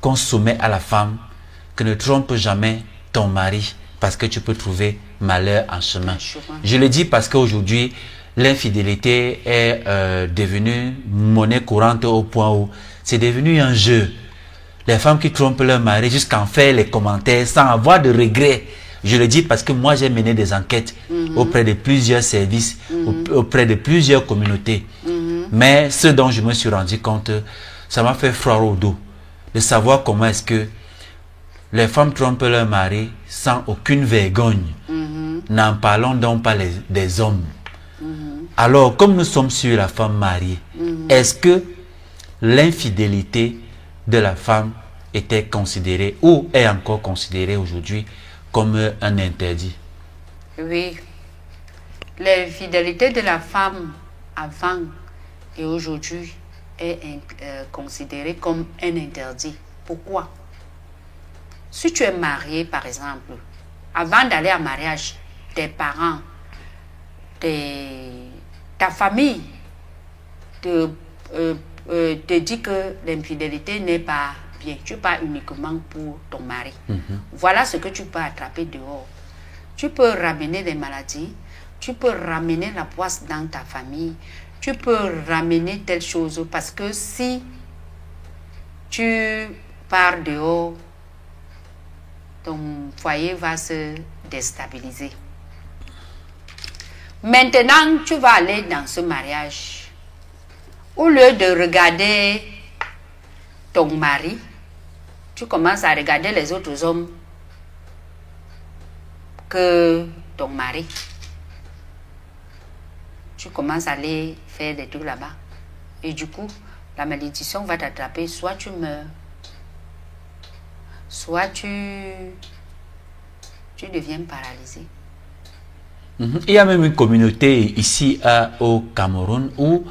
qu'on soumet à la femme, que ne trompe jamais ton mari parce que tu peux trouver malheur en chemin? Je le dis parce qu'aujourd'hui, l'infidélité est devenue monnaie courante au point où c'est devenu un jeu. Les femmes qui trompent leur mari jusqu'à en faire les commentaires sans avoir de regrets. Je le dis parce que moi j'ai mené des enquêtes auprès de plusieurs services, auprès de plusieurs communautés. Mais ce dont je me suis rendu compte, ça m'a fait froid au dos. De savoir comment est-ce que les femmes trompent leur mari sans aucune vergogne. N'en parlons donc pas des hommes. Alors, comme nous sommes sur la femme mariée, est-ce que l'infidélité de la femme était considérée ou est encore considérée aujourd'hui comme un interdit? Oui. L'infidélité de la femme avant et aujourd'hui est considérée comme un interdit. Pourquoi? Si tu es marié, par exemple, avant d'aller en mariage, tes parents, ta famille te dit que l'infidélité n'est pas bien. Tu pars uniquement pour ton mari. Voilà ce que tu peux attraper dehors. tu peux ramener des maladies, tu peux ramener la poisse dans ta famille, tu peux ramener telle chose parce que si tu pars dehors, ton foyer va se déstabiliser. Maintenant, tu vas aller dans ce mariage. Au lieu de regarder ton mari, tu commences à regarder les autres hommes que ton mari. Tu commences à aller faire des trucs là-bas. Et du coup, la malédiction va t'attraper. Soit tu meurs, soit tu deviens paralysé. Il y a même une communauté ici au Cameroun où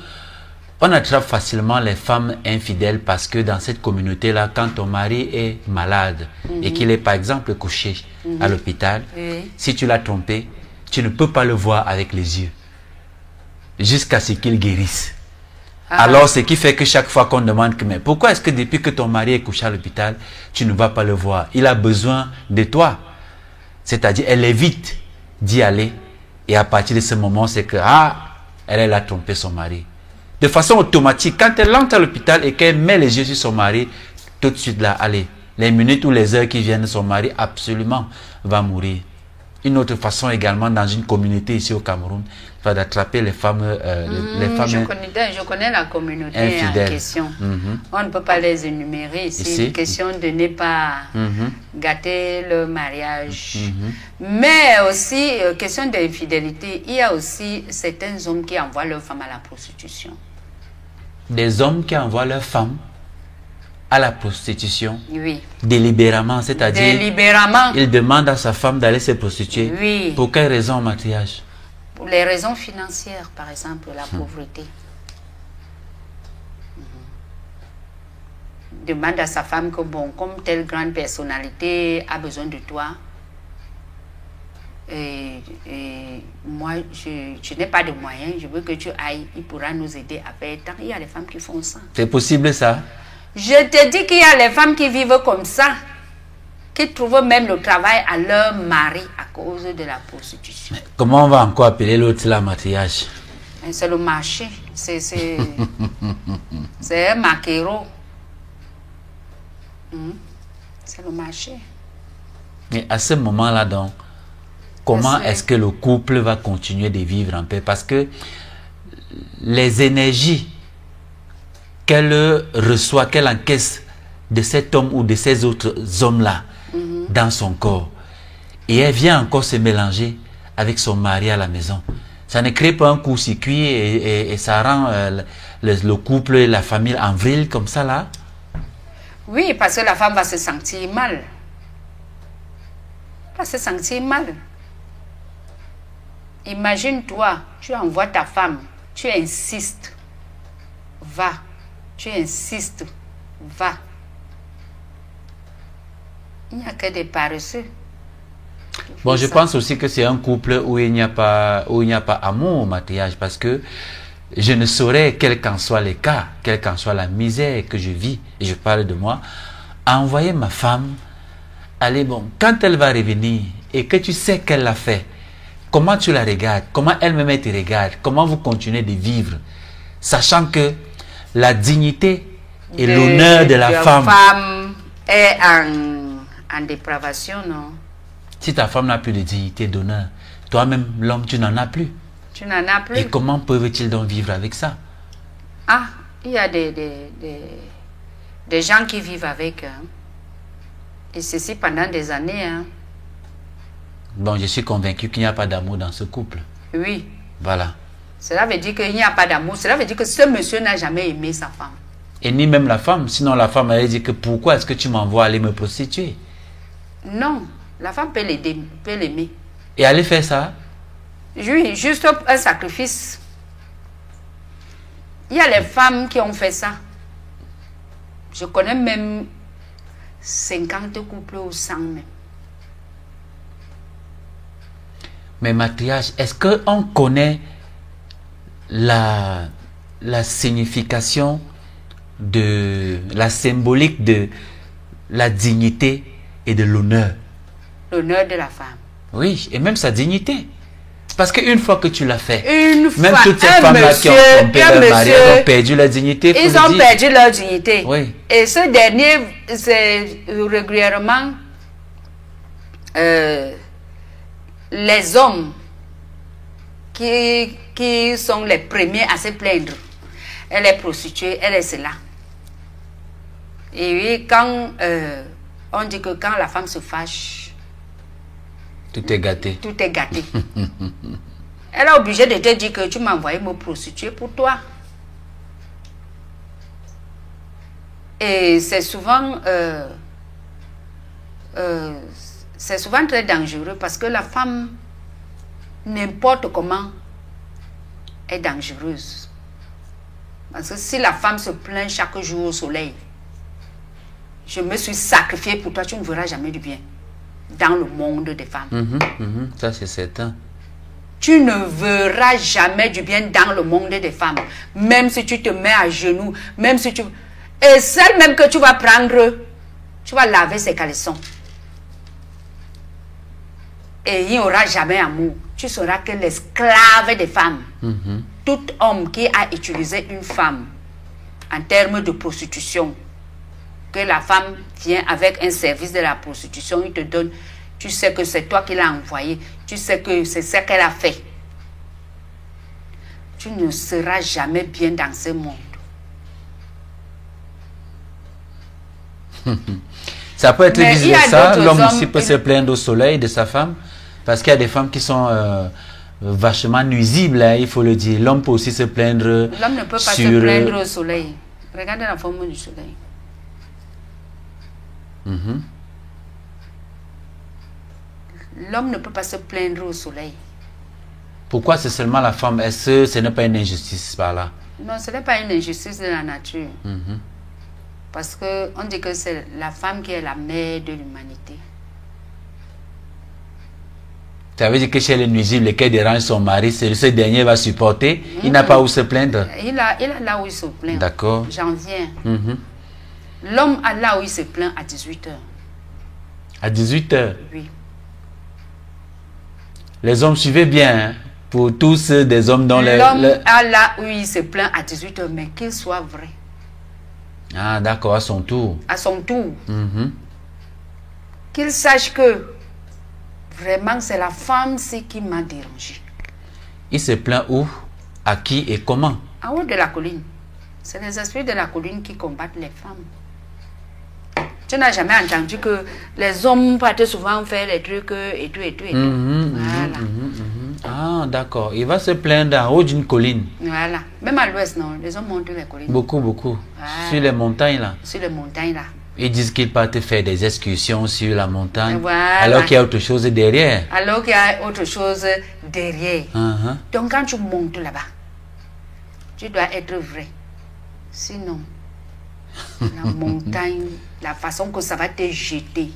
on attrape facilement les femmes infidèles parce que dans cette communauté-là, quand ton mari est malade et qu'il est par exemple couché à l'hôpital, si tu l'as trompé, tu ne peux pas le voir avec les yeux jusqu'à ce qu'il guérisse. Alors, ce qui fait que chaque fois qu'on demande que, mais pourquoi est-ce que depuis que ton mari est couché à l'hôpital, tu ne vas pas le voir? Il a besoin de toi. C'est-à-dire, elle évite d'y aller. Et à partir de ce moment, c'est que, elle a trompé son mari. De façon automatique, quand elle entre à l'hôpital et qu'elle met les yeux sur son mari, tout de suite là, allez, les minutes ou les heures qui viennent, son mari absolument va mourir. Une autre façon également dans une communauté ici au Cameroun, d'attraper les femmes, je connais la communauté infidèles. En question. On ne peut pas les énumérer ici. C'est une question de ne pas gâter le mariage. Mais aussi, question d'infidélité, il y a aussi certains hommes qui envoient leurs femmes à la prostitution. Des hommes qui envoient leurs femmes à la prostitution? Oui. Délibérément, c'est-à-dire... Délibérément. Il demande à sa femme d'aller se prostituer. Oui. Pour quelle raison, matriarche? Pour les raisons financières, par exemple, la pauvreté. Demande à sa femme que, bon, comme telle grande personnalité a besoin de toi, et moi, je n'ai pas de moyens, je veux que tu ailles, il pourra nous aider à faire tant. Il y a des femmes qui font ça. C'est possible ça? Je te dis qu'il y a les femmes qui vivent comme ça, qui trouvent même le travail à leur mari à cause de la prostitution. Comment on va encore appeler l'autre la matriarche? C'est le marché. C'est un maquereau. C'est le marché. Et à ce moment-là, donc, comment est-ce que le couple va continuer de vivre en paix? Parce que les énergies qu'elle reçoit, qu'elle encaisse de cet homme ou de ces autres hommes-là dans son corps, et elle vient encore se mélanger avec son mari à la maison, ça ne crée pas un court-circuit et ça rend le couple et la famille en vrille comme ça là? Oui, parce que la femme va se sentir mal. Elle va se sentir mal. Imagine-toi, tu envoies ta femme, tu insistes, va, tu insistes, va. Il n'y a que des paresseux. Bon, je pense aussi que c'est un couple où il n'y a pas amour au mariage, parce que je ne saurais, quel qu'en soit les cas, quelle qu'en soit la misère que je vis, et je parle de moi, à envoyer ma femme, allez bon, quand elle va revenir et que tu sais qu'elle l'a fait, comment tu la regardes, comment elle-même te regarde, comment vous continuez de vivre, sachant que la dignité et l'honneur de la femme est en dépravation, non? Si ta femme n'a plus de dignité, d'honneur, toi-même, l'homme, tu n'en as plus. Tu n'en as plus. Et comment peuvent-ils donc vivre avec ça? Ah, il y a des gens qui vivent avec. Et ceci pendant des années. Bon, je suis convaincu qu'il n'y a pas d'amour dans ce couple. Oui. Voilà. Cela veut dire qu'il n'y a pas d'amour. Cela veut dire que ce monsieur n'a jamais aimé sa femme. Et ni même la femme. Sinon, la femme allait dire que pourquoi est-ce que tu m'envoies aller me prostituer? Non. La femme peut l'aimer. Et aller faire ça? Oui, juste un sacrifice. Il y a les femmes qui ont fait ça. Je connais même 50 couples ou 100 même. Mais matriarche, est-ce qu'on connaît la signification de la symbolique de la dignité et de l'honneur? L'honneur de la femme. Oui, et même sa dignité. Parce qu'une fois que tu l'as fait, Une même fois, toutes ces un femmes-là qui ont monsieur- trompé un leur mari, monsieur- elles ont perdu leur dignité. faut Ils le ont dire. perdu leur dignité. Oui. Et ce dernier, c'est régulièrement les hommes qui sont les premiers à se plaindre. Elle est prostituée, elle est cela. Et oui, quand on dit que quand la femme se fâche, Tout est gâté. tout est gâté. Elle est obligée de te dire que tu m'as envoyé me prostituer pour toi. Et c'est souvent très dangereux parce que la femme, n'importe comment, est dangereuse. Parce que si la femme se plaint chaque jour au soleil, je me suis sacrifiée pour toi, tu ne verras jamais du bien dans le monde des femmes. Ça, c'est certain. Tu ne verras jamais du bien dans le monde des femmes. Même si tu te mets à genoux, même si tu... Et celle même que tu vas prendre, tu vas laver ses caleçons. Et il n'y aura jamais amour. Tu seras que l'esclave des femmes. Tout homme qui a utilisé une femme en termes de prostitution, que la femme vient avec un service de la prostitution, il te donne, tu sais que c'est toi qui l'as envoyé, tu sais que c'est ce qu'elle a fait. Tu ne seras jamais bien dans ce monde. Ça peut être Mais vice il y a versa. d'autres L'homme hommes- aussi peut se plaindre au soleil de sa femme. Parce qu'il y a des femmes qui sont vachement nuisibles, hein, il faut le dire. L'homme peut aussi se plaindre L'homme ne peut pas sur... se plaindre au soleil. Regardez la forme du soleil. L'homme ne peut pas se plaindre au soleil. Pourquoi c'est seulement la femme? Est-ce que ce n'est pas une injustice par là? Non, ce n'est pas une injustice de la nature. Parce qu'on dit que c'est la femme qui est la mère de l'humanité. Ça veut dire que chez les nuisibles, lesquels dérangent son mari, ce dernier va supporter. Il n'a pas où se plaindre. Il a là où il se plaint. D'accord. J'en viens. L'homme a là où il se plaint à 18h. À 18h. Oui. Les hommes suivaient bien. Hein, pour tous des hommes dans les... L'homme a là où il se plaint à 18h, mais qu'il soit vrai. Ah, d'accord, à son tour. À son tour. Qu'il sache que vraiment c'est la femme qui m'a dérangé. Il se plaint où? À qui et comment? En haut de la colline. C'est les esprits de la colline qui combattent les femmes. Tu n'as jamais entendu que les hommes partent souvent faire les trucs et tout. Voilà. Ah, d'accord. Il va se plaindre en haut d'une colline. Voilà. Même à l'ouest, non. Les hommes montent les collines. Beaucoup. Voilà. Sur les montagnes, là. Sur les montagnes, là. Ils disent qu'ils partent faire des excursions sur la montagne. Voilà. Alors qu'il y a autre chose derrière. Alors qu'il y a autre chose derrière. Donc quand tu montes là-bas, tu dois être vrai. Sinon, la montagne, la façon que ça va te jeter.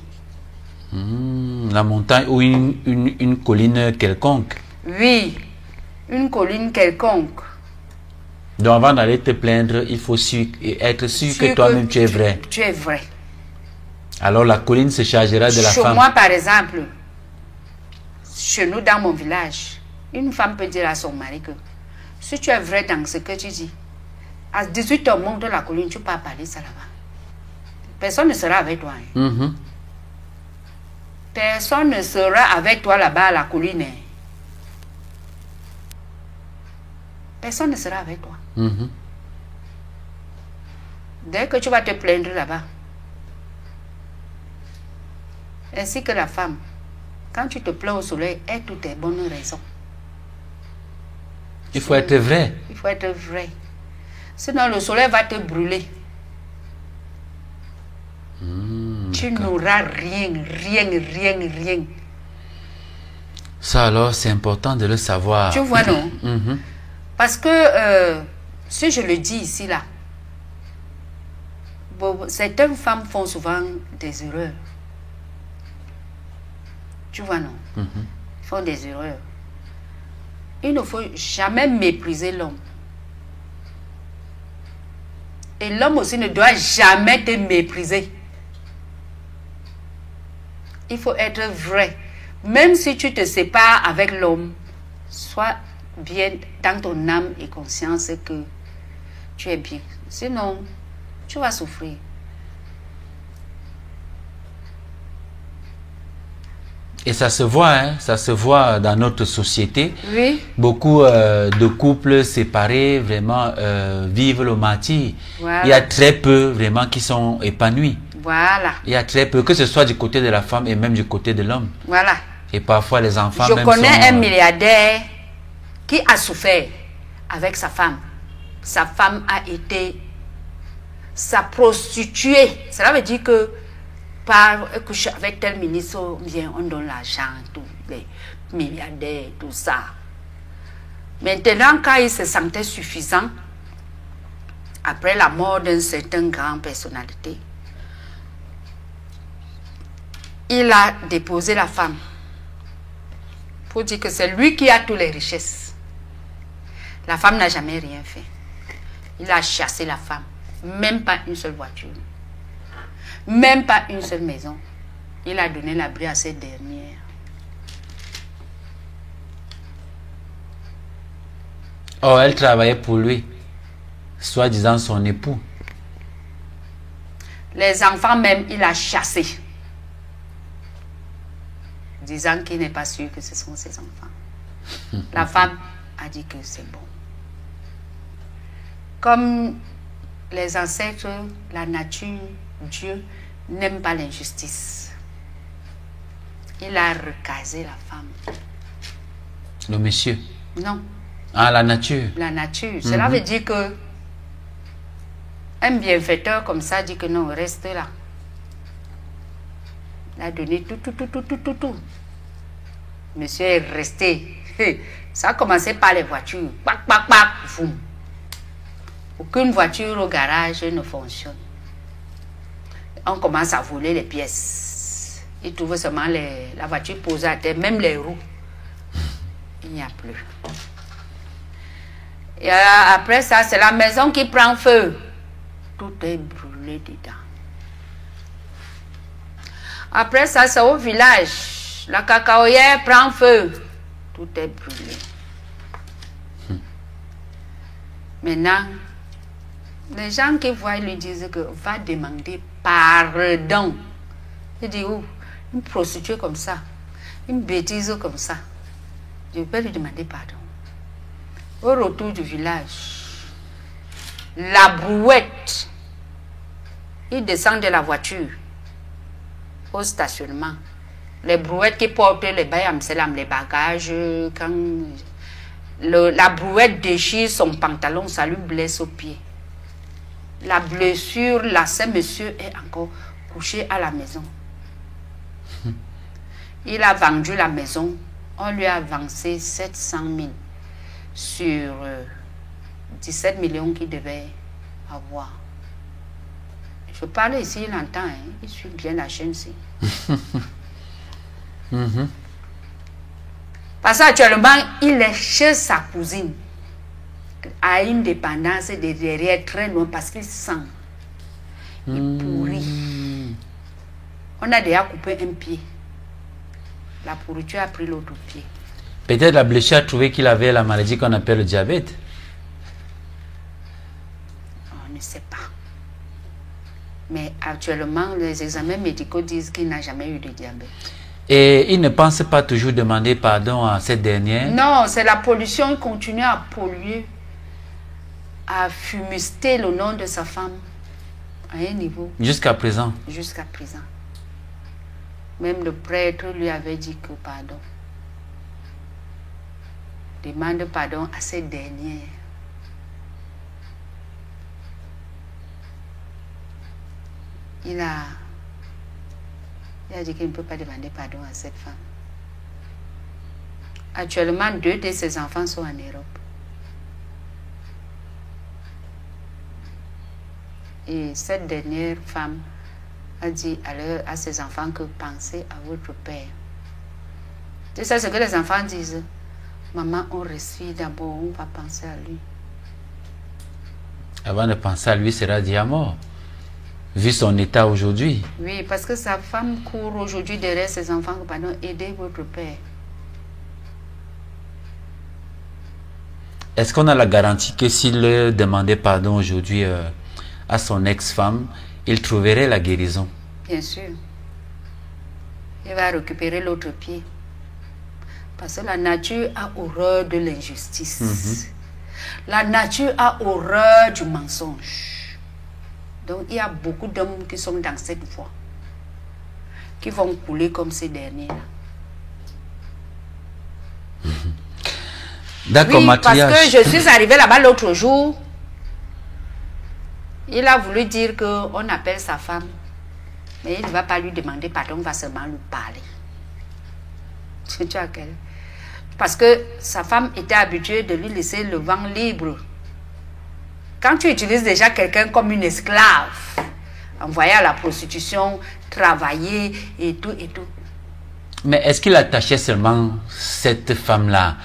La montagne ou une colline quelconque. Oui, une colline quelconque. Donc avant d'aller te plaindre, il faut être sûr que toi-même tu es vrai. Tu es vrai. Alors la colline se chargera de la Chez femme. moi, par exemple, chez nous, dans mon village, une femme peut dire à son mari que si tu es vrai dans ce que tu dis, à 18h, monte de la colline, tu peux parler ça là-bas. Personne ne sera avec toi. Hein. Personne ne sera avec toi là-bas à la colline. Hein. Personne ne sera avec toi. Dès que tu vas te plaindre là-bas, ainsi que la femme, quand tu te plains au soleil, aie toutes tes bonnes raisons. Il faut être vrai. Il faut être vrai. Sinon, le soleil va te brûler. Tu n'auras rien. Ça alors, c'est important de le savoir. Tu vois, non? Parce que, si je le dis ici, là, certaines femmes font souvent des erreurs. Tu vois, non? Ils font des erreurs. Il ne faut jamais mépriser l'homme. Et l'homme aussi ne doit jamais te mépriser. Il faut être vrai. Même si tu te sépares avec l'homme, sois bien dans ton âme et conscience que tu es bien. Sinon, tu vas souffrir. Et ça se voit, hein, ça se voit dans notre société. Oui. Beaucoup de couples séparés vraiment vivent le martyre. Voilà. Il y a très peu vraiment qui sont épanouis. Voilà. Il y a très peu, que ce soit du côté de la femme et même du côté de l'homme. Voilà. Et parfois les enfants Je même connais sont, un milliardaire qui a souffert avec sa femme. Sa femme a été sa prostituée. Cela veut dire que par coucher avec tel ministre, bien, on donne l'argent, tous les milliardaires, tout ça. Maintenant, quand il se sentait suffisant, après la mort d'une certaine grande personnalité, il a déposé la femme pour dire que c'est lui qui a toutes les richesses. La femme n'a jamais rien fait. Il a chassé la femme. Même pas une seule voiture. Même pas une seule maison. Il a donné l'abri à cette dernière. Oh, elle travaillait pour lui, soi-disant son époux. Les enfants même, il a chassé. Disant qu'il n'est pas sûr que ce sont ses enfants. La femme a dit que c'est bon. Comme les ancêtres, la nature, Dieu n'aime pas l'injustice. Il a recasé la femme. Le monsieur? Non. Ah, la nature. La nature. Cela veut dire que un bienfaiteur comme ça dit que non, reste là. Il a donné tout. Monsieur est resté. Ça a commencé par les voitures. Pac, pac, pac, boum. Aucune voiture au garage ne fonctionne. On commence à voler les pièces. Il trouve seulement la voiture posée à terre, même les roues. Il n'y a plus. Et après ça, c'est la maison qui prend feu. Tout est brûlé dedans. Après ça, c'est au village. La cacaoyère prend feu. Tout est brûlé. Maintenant, les gens qui voient lui disent que va demander pardon. Il dit, oh, une prostituée comme ça, une bêtise comme ça, je peux lui demander pardon. Au retour du village, la brouette, il descend de la voiture au stationnement. Les brouettes qui portent les bayamselam, les bagages, quand la brouette déchire son pantalon, ça lui blesse au pied. La blessure, là, ce monsieur est encore couché à la maison. Il a vendu la maison. On lui a avancé 700 000 sur 17 millions qu'il devait avoir. Je parle ici, il entend, hein? Il suit bien la chaîne-ci. Parce qu'actuellement, il est chez sa cousine, à une dépendance de derrière très loin, parce qu'il sent. Il pourrit. On a déjà coupé un pied. La pourriture a pris l'autre pied. Peut-être la blessure a trouvé qu'il avait la maladie qu'on appelle le diabète. On ne sait pas. Mais actuellement, les examens médicaux disent qu'il n'a jamais eu de diabète. Et il ne pense pas toujours demander pardon à cette dernière? Non, c'est la pollution. Il continue à polluer, à fumister le nom de sa femme à un niveau. Jusqu'à présent? Jusqu'à présent. Même le prêtre lui avait dit que pardon. Demande pardon à cette dernière. Il a dit qu'il ne peut pas demander pardon à cette femme. Actuellement, 2 de ses enfants sont en Europe. Et cette dernière femme a dit à ses enfants que pensez à votre père. C'est ça ce que les enfants disent. Maman, on respire d'abord, on va penser à lui. Avant de penser à lui, sera dit à mort. vu son état aujourd'hui. Oui, parce que sa femme court aujourd'hui derrière ses enfants. Pardon, aidez votre père. Est-ce qu'on a la garantie que s'il demandait pardon aujourd'hui à son ex-femme, il trouverait la guérison? Bien sûr. Il va récupérer l'autre pied. Parce que la nature a horreur de l'injustice. La nature a horreur du mensonge. Donc il y a beaucoup d'hommes qui sont dans cette voie, qui vont couler comme ces derniers-là. D'accord, oui, Mathias. Parce que je suis arrivée là-bas l'autre jour. Il a voulu dire qu'on appelle sa femme. Mais il ne va pas lui demander pardon, on va seulement lui parler. Tu vois quel? Parce que sa femme était habituée de lui laisser le vent libre. Quand tu utilises déjà quelqu'un comme une esclave, envoyé à la prostitution, travailler et tout et tout. Mais est-ce qu'il attachait seulement cette femme-là?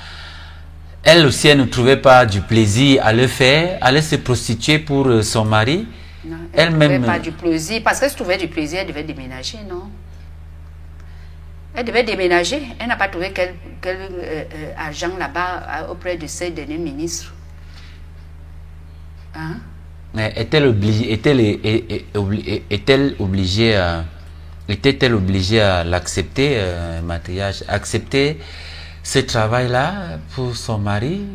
Elle aussi, elle ne trouvait pas du plaisir à le faire, à aller se prostituer pour son mari? Non, elle ne Elle-même trouvait pas du plaisir. Parce qu'elle trouvait du plaisir, elle devait déménager, non? Elle devait déménager. Elle n'a pas trouvé quel argent là-bas auprès de ses derniers ministres. Hein? Mais était-elle obligée à l'accepter, Mathias, accepter ce travail-là pour son mari?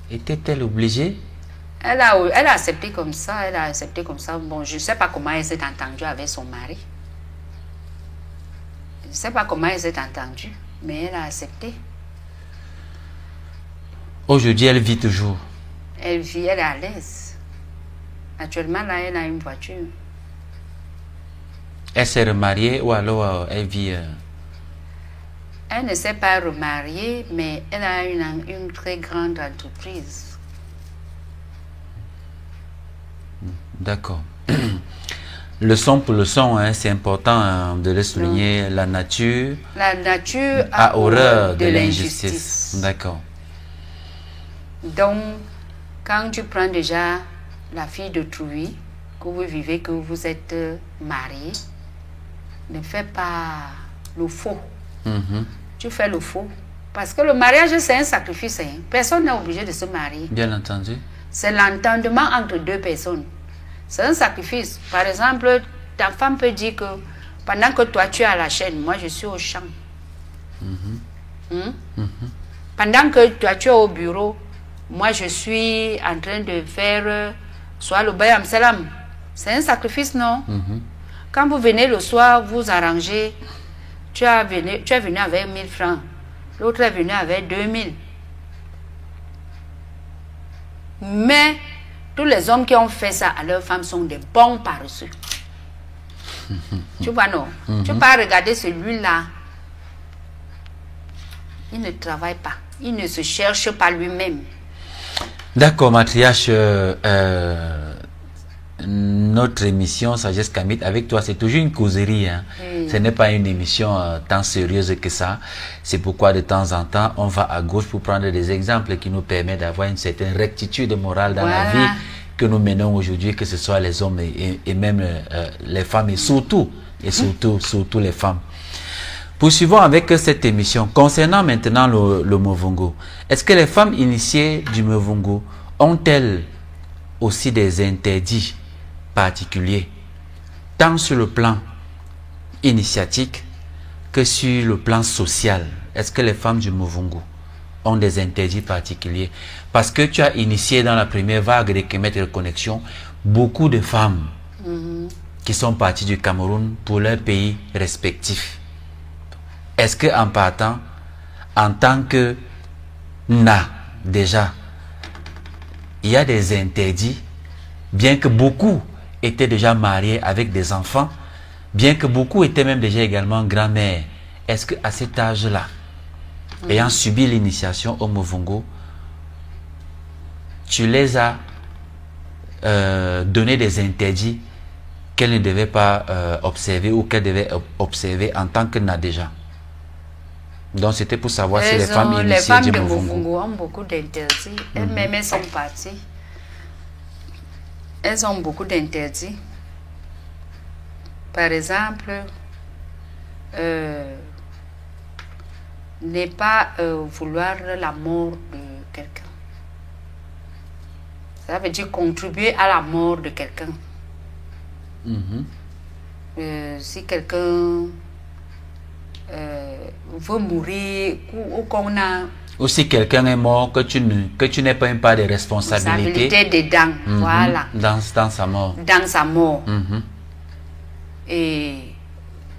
Était-elle obligée? Elle a accepté comme ça, elle a accepté comme ça. Bon, je ne sais pas comment elle s'est entendue avec son mari. Je ne sais pas comment elle s'est entendue, mais elle a accepté. Aujourd'hui, elle vit toujours. Elle vit, elle est à l'aise. Actuellement, là, elle a une voiture. Elle s'est remariée ou alors elle vit... Elle ne s'est pas remariée, mais elle a une très grande entreprise. D'accord. Leçon pour leçon, hein, c'est important de le souligner. La nature a horreur de l'injustice. D'accord. Donc, quand tu prends déjà la fille d'autrui, que vous vivez, que vous êtes marié, ne fais pas le faux. Tu fais le faux. Parce que le mariage, c'est un sacrifice. Hein. Personne n'est obligé de se marier. Bien entendu. C'est l'entendement entre deux personnes. C'est un sacrifice. Par exemple, ta femme peut dire que pendant que toi tu es à la chaîne, moi je suis au champ. Pendant que toi tu es au bureau, moi je suis en train de faire soit le bayam salam. C'est un sacrifice, non? Quand vous venez le soir, vous arrangez, tu es venu avec 1000 francs, l'autre est venu avec 2000. Mais tous les hommes qui ont fait ça à leurs femmes sont des bons paresseux. Tu vois, non? Tu peux regarder celui-là. Il ne travaille pas. Il ne se cherche pas lui-même. D'accord, Mathias. Notre émission Sagesse Kamit avec toi, c'est toujours une causerie. Hein. Ce n'est pas une émission tant sérieuse que ça. C'est pourquoi de temps en temps, on va à gauche pour prendre des exemples qui nous permettent d'avoir une certaine rectitude morale dans la vie que nous menons aujourd'hui, que ce soit les hommes et même les femmes, et surtout les femmes. Poursuivons avec cette émission. Concernant maintenant le Muvungu, est-ce que les femmes initiées du Muvungu ont-elles aussi des interdits particuliers, tant sur le plan initiatique que sur le plan social? Est-ce que les femmes du Muvungu ont des interdits particuliers? Parce que tu as initié dans la première vague de Kemet de Connexion beaucoup de femmes qui sont parties du Cameroun pour leur pays respectif. Est-ce qu'en partant, en tant que déjà, il y a des interdits, bien que beaucoup étaient déjà mariés avec des enfants, bien que beaucoup étaient même déjà également grand-mères? Est-ce qu'à cet âge-là, ayant subi l'initiation au Muvungu, tu les as donné des interdits qu'elles ne devaient pas observer ou qu'elles devaient observer en tant que déjà? Donc c'était pour savoir si les femmes initiées du Muvungu ont beaucoup d'interdits. Elles-mêmes, elles sont parties. Elles ont beaucoup d'interdits. Par exemple, ne pas vouloir la mort de quelqu'un. Ça veut dire contribuer à la mort de quelqu'un. Si quelqu'un veut mourir ou qu'on a... Ou si quelqu'un est mort, que tu n'aies pas une part de responsabilité dedans, voilà. Dans sa mort. Dans sa mort. Et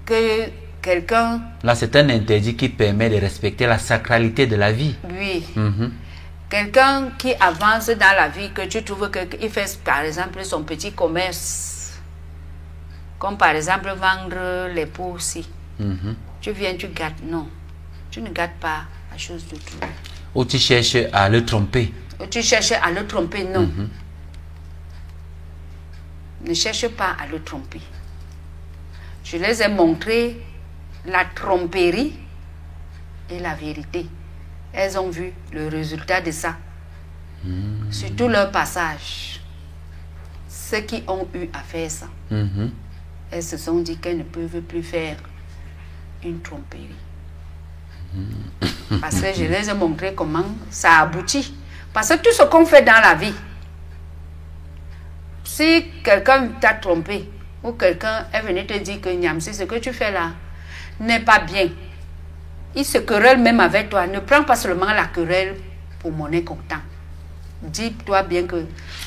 que quelqu'un... Là, c'est un interdit qui permet de respecter la sacralité de la vie. Oui. Quelqu'un qui avance dans la vie, que tu trouves qu'il fait, par exemple, son petit commerce. Comme par exemple, vendre les pots aussi. Tu viens, tu gâtes. Non. Tu ne gâtes pas la chose du tout. Ou tu cherches à le tromper. Ou tu cherches à le tromper, non. Ne cherche pas à le tromper. Je les ai montré la tromperie et la vérité. Elles ont vu le résultat de ça. Sur tout leur passage. Ceux qui ont eu à faire ça. Elles se sont dit qu'elles ne peuvent plus faire une tromperie. Parce que je les ai montré comment ça aboutit. Parce que tout ce qu'on fait dans la vie, si quelqu'un t'a trompé, ou quelqu'un est venu te dire que Niamsi, ce que tu fais là n'est pas bien, il se querelle même avec toi. Ne prends pas seulement la querelle pour monnaie comptant. Dis-toi bien que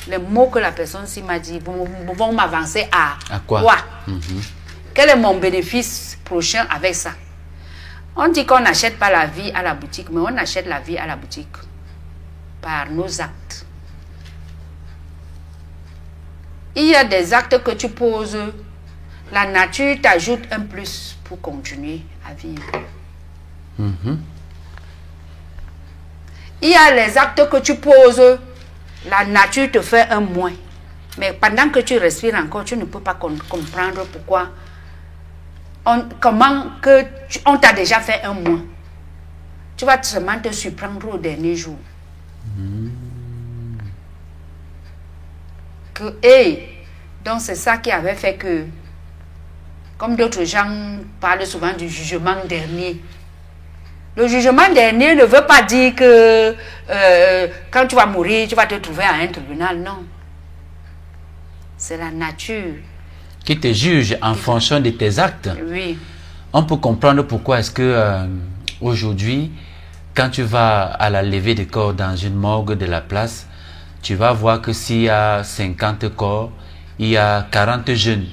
les mots que la personne s'y m'a dit vont m'avancer à quoi? Quel est mon bénéfice prochain avec ça? On dit qu'on n'achète pas la vie à la boutique, mais on achète la vie à la boutique par nos actes. Il y a des actes que tu poses, la nature t'ajoute un plus pour continuer à vivre. Il y a les actes que tu poses, la nature te fait un moins. Mais pendant que tu respires encore, tu ne peux pas comprendre pourquoi. Comment que on t'a déjà fait un moins. Tu vas seulement te surprendre au dernier jour. Donc c'est ça qui avait fait que, comme d'autres gens parlent souvent du jugement dernier. Le jugement dernier ne veut pas dire que quand tu vas mourir, tu vas te trouver à un tribunal. Non. C'est la nature qui te juge en fonction de tes actes. Oui. On peut comprendre pourquoi est-ce que aujourd'hui, quand tu vas à la levée de corps dans une morgue de la place, tu vas voir que s'il y a 50 corps, il y a 40 jeunes.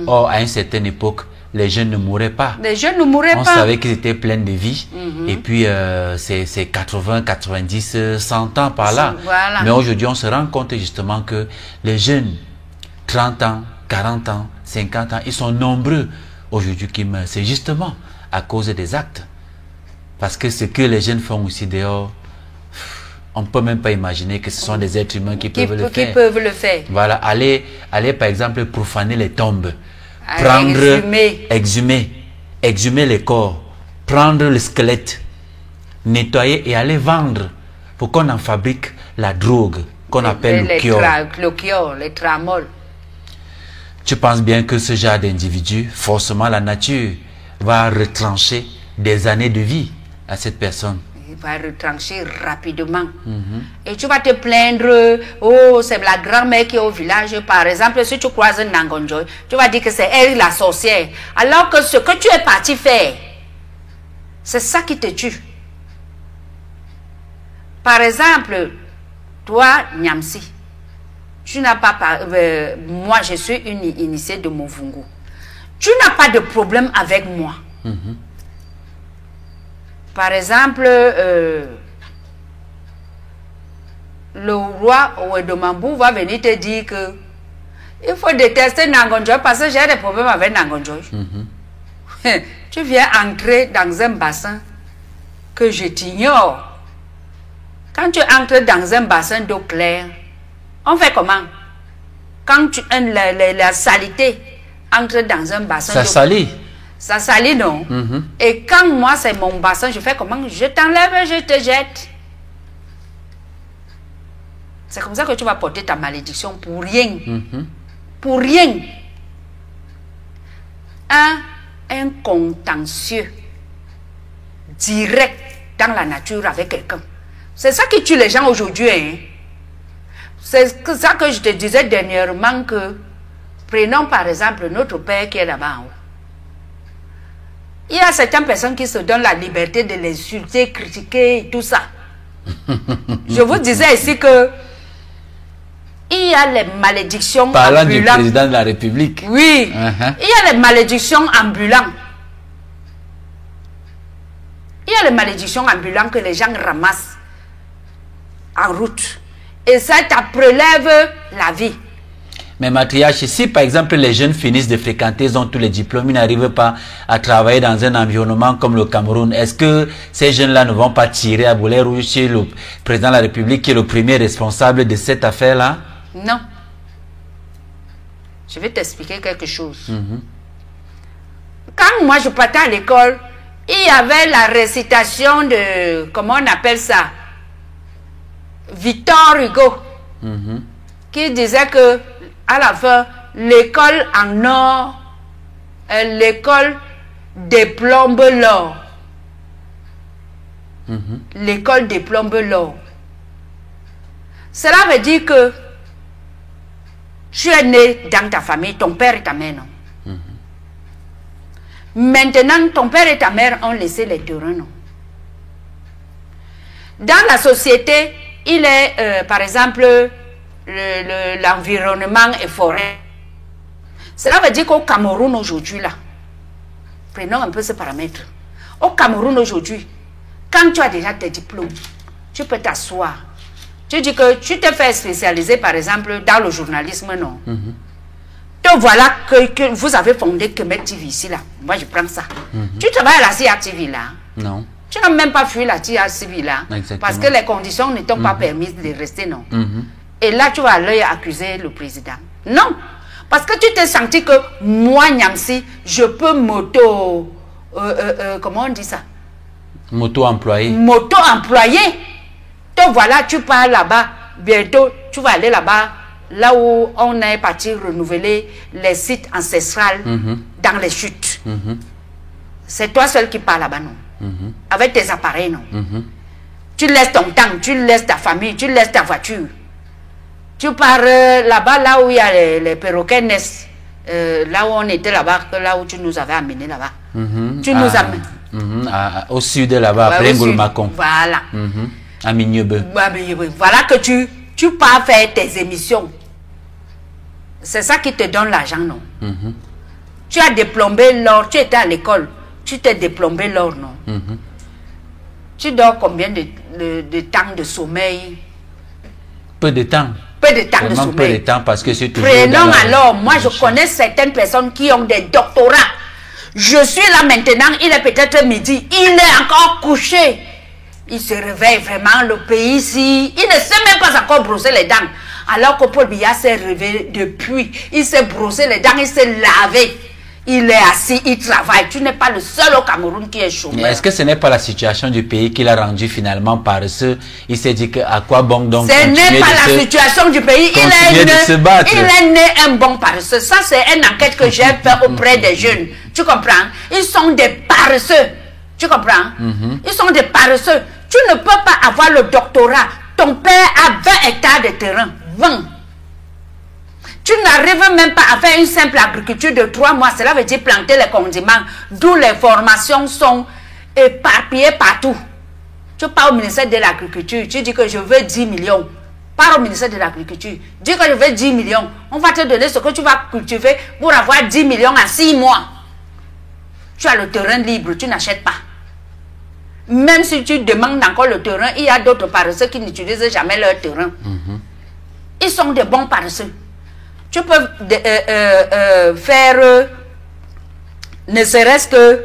Or, à une certaine époque, les jeunes ne mouraient pas. Les jeunes ne mouraient pas. On savait qu'ils étaient pleins de vie. Et puis, c'est 80, 90, 100 ans par là. Voilà. Mais aujourd'hui, on se rend compte justement que les jeunes, 30 ans, 40 ans, 50 ans, ils sont nombreux aujourd'hui qui meurent. C'est justement à cause des actes. Parce que ce que les jeunes font aussi dehors, on ne peut même pas imaginer que ce sont des êtres humains qui peuvent le faire. Voilà, aller par exemple profaner les tombes, exhumer les corps, prendre le squelette, nettoyer et aller vendre pour qu'on en fabrique la drogue qu'on appelle le kior, les tramol. Tu penses bien que ce genre d'individu, forcément la nature va retrancher des années de vie à cette personne. Il va retrancher rapidement. Et tu vas te plaindre, oh, c'est la grand-mère qui est au village. Par exemple, si tu croises Nangonjoy, tu vas dire que c'est elle la sorcière. Alors que ce que tu es parti faire, c'est ça qui te tue. Par exemple, toi, Niamsi, tu n'as pas... moi, je suis une initiée de Movungu. Tu n'as pas de problème avec moi. Par exemple, le roi Ouedomambou va venir te dire que il faut détester Nangonjoy parce que j'ai des problèmes avec Nangonjoy. Tu viens entrer dans un bassin que je t'ignore. Quand tu entres dans un bassin d'eau claire, on fait comment? Quand la saleté entre dans un bassin d'eau claire, ça salit. Ça salit, non? Et quand moi, c'est mon bassin, je fais comment? Je t'enlève et je te jette. C'est comme ça que tu vas porter ta malédiction pour rien. Pour rien. un contentieux direct dans la nature avec quelqu'un. C'est ça qui tue les gens aujourd'hui. Hein. C'est ça que je te disais dernièrement que, prenons par exemple notre père qui est là-bas en haut. Il y a certaines personnes qui se donnent la liberté de l'insulter, critiquer et tout ça. Je vous disais ici que il y a les malédictions parlant ambulantes. Du président de la République. Oui. Il y a les malédictions ambulantes. Il y a les malédictions ambulantes que les gens ramassent en route. Et ça prélève la vie. Mais matriarche, si par exemple les jeunes finissent de fréquenter, ils ont tous les diplômes, ils n'arrivent pas à travailler dans un environnement comme le Cameroun, est-ce que ces jeunes-là ne vont pas tirer à boulet rouge chez le président de la République qui est le premier responsable de cette affaire-là? Non. Je vais t'expliquer quelque chose. Quand moi je partais à l'école, il y avait la récitation de, comment on appelle ça, Victor Hugo, qui disait que à la fin, l'école en or, l'école déplombe l'or. L'école déplombe l'or. Cela veut dire que tu es né dans ta famille, ton père et ta mère, non? Maintenant, ton père et ta mère ont laissé les terrains, non? Dans la société, il est, par exemple, l'environnement et forêt. Cela veut dire qu'au Cameroun aujourd'hui, là, prenons un peu ce paramètre. Au Cameroun aujourd'hui, quand tu as déjà tes diplômes, tu peux t'asseoir. Tu dis que tu te fais spécialiser, par exemple, dans le journalisme, non? Donc voilà que vous avez fondé Kemet TV ici, là. Moi, je prends ça. Tu travailles à la CIA TV, là? Non. Tu n'as même pas fui la CIA TV, là. Exactement. Parce que les conditions ne t'ont pas permis de rester, non? Et là, tu vas aller accuser le président. Non. Parce que tu t'es senti que moi, Nyamsi, je peux comment on dit ça? Moto-employé. Moto-employé. Donc voilà, tu pars là-bas. Bientôt, tu vas aller là-bas, là où on est parti renouveler les sites ancestrales dans les chutes. C'est toi seul qui pars là-bas, non? Avec tes appareils, non? Tu laisses ton temps, tu laisses ta famille, tu laisses ta voiture. Tu pars là-bas, là où il y a les perroquets naissent, là où on était là-bas, là où tu nous avais amenés là-bas. Tu nous amènes. Au sud là-bas, après Ngolmakon. Voilà. À Mignebe. Voilà que tu pars faire tes émissions. C'est ça qui te donne l'argent, non? Tu as déplombé l'or, tu étais à l'école, tu t'es déplombé l'or, non? Tu dors combien de temps de sommeil? Peu de temps. Peu de temps de sommeil. Peu de temps parce que c'est toujours. Prenons alors, moi je connais certaines personnes qui ont des doctorats. Je suis là maintenant, il est peut-être midi, il est encore couché. Il se réveille vraiment, le pays ici, il ne sait même pas encore brosser les dents. Alors que Paul Biya s'est réveillé depuis, il s'est brossé les dents, il s'est lavé. Il est assis, il travaille. Tu n'es pas le seul au Cameroun qui est chômeur. Est-ce que ce n'est pas la situation du pays qui l'a rendu finalement paresseux? Il s'est dit que à quoi bon donc ce n'est pas la situation du pays. Il est né un bon paresseux. Ça, c'est une enquête que j'ai faite auprès des jeunes. Tu comprends? Ils sont des paresseux. Tu comprends? Ils sont des paresseux. Tu ne peux pas avoir le doctorat. Ton père a 20 hectares de terrain. 20. Tu n'arrives même pas à faire une simple agriculture de 3 mois. Cela veut dire planter les condiments. D'où les formations sont éparpillées partout. Tu pars au ministère de l'Agriculture. Tu dis que je veux 10 millions. Pars au ministère de l'Agriculture. Dis que je veux 10 millions. On va te donner ce que tu vas cultiver pour avoir 10 millions en 6 mois. Tu as le terrain libre. Tu n'achètes pas. Même si tu demandes encore le terrain, il y a d'autres paresseux qui n'utilisent jamais leur terrain. Ils sont des bons paresseux. Tu peux faire, ne serait-ce que,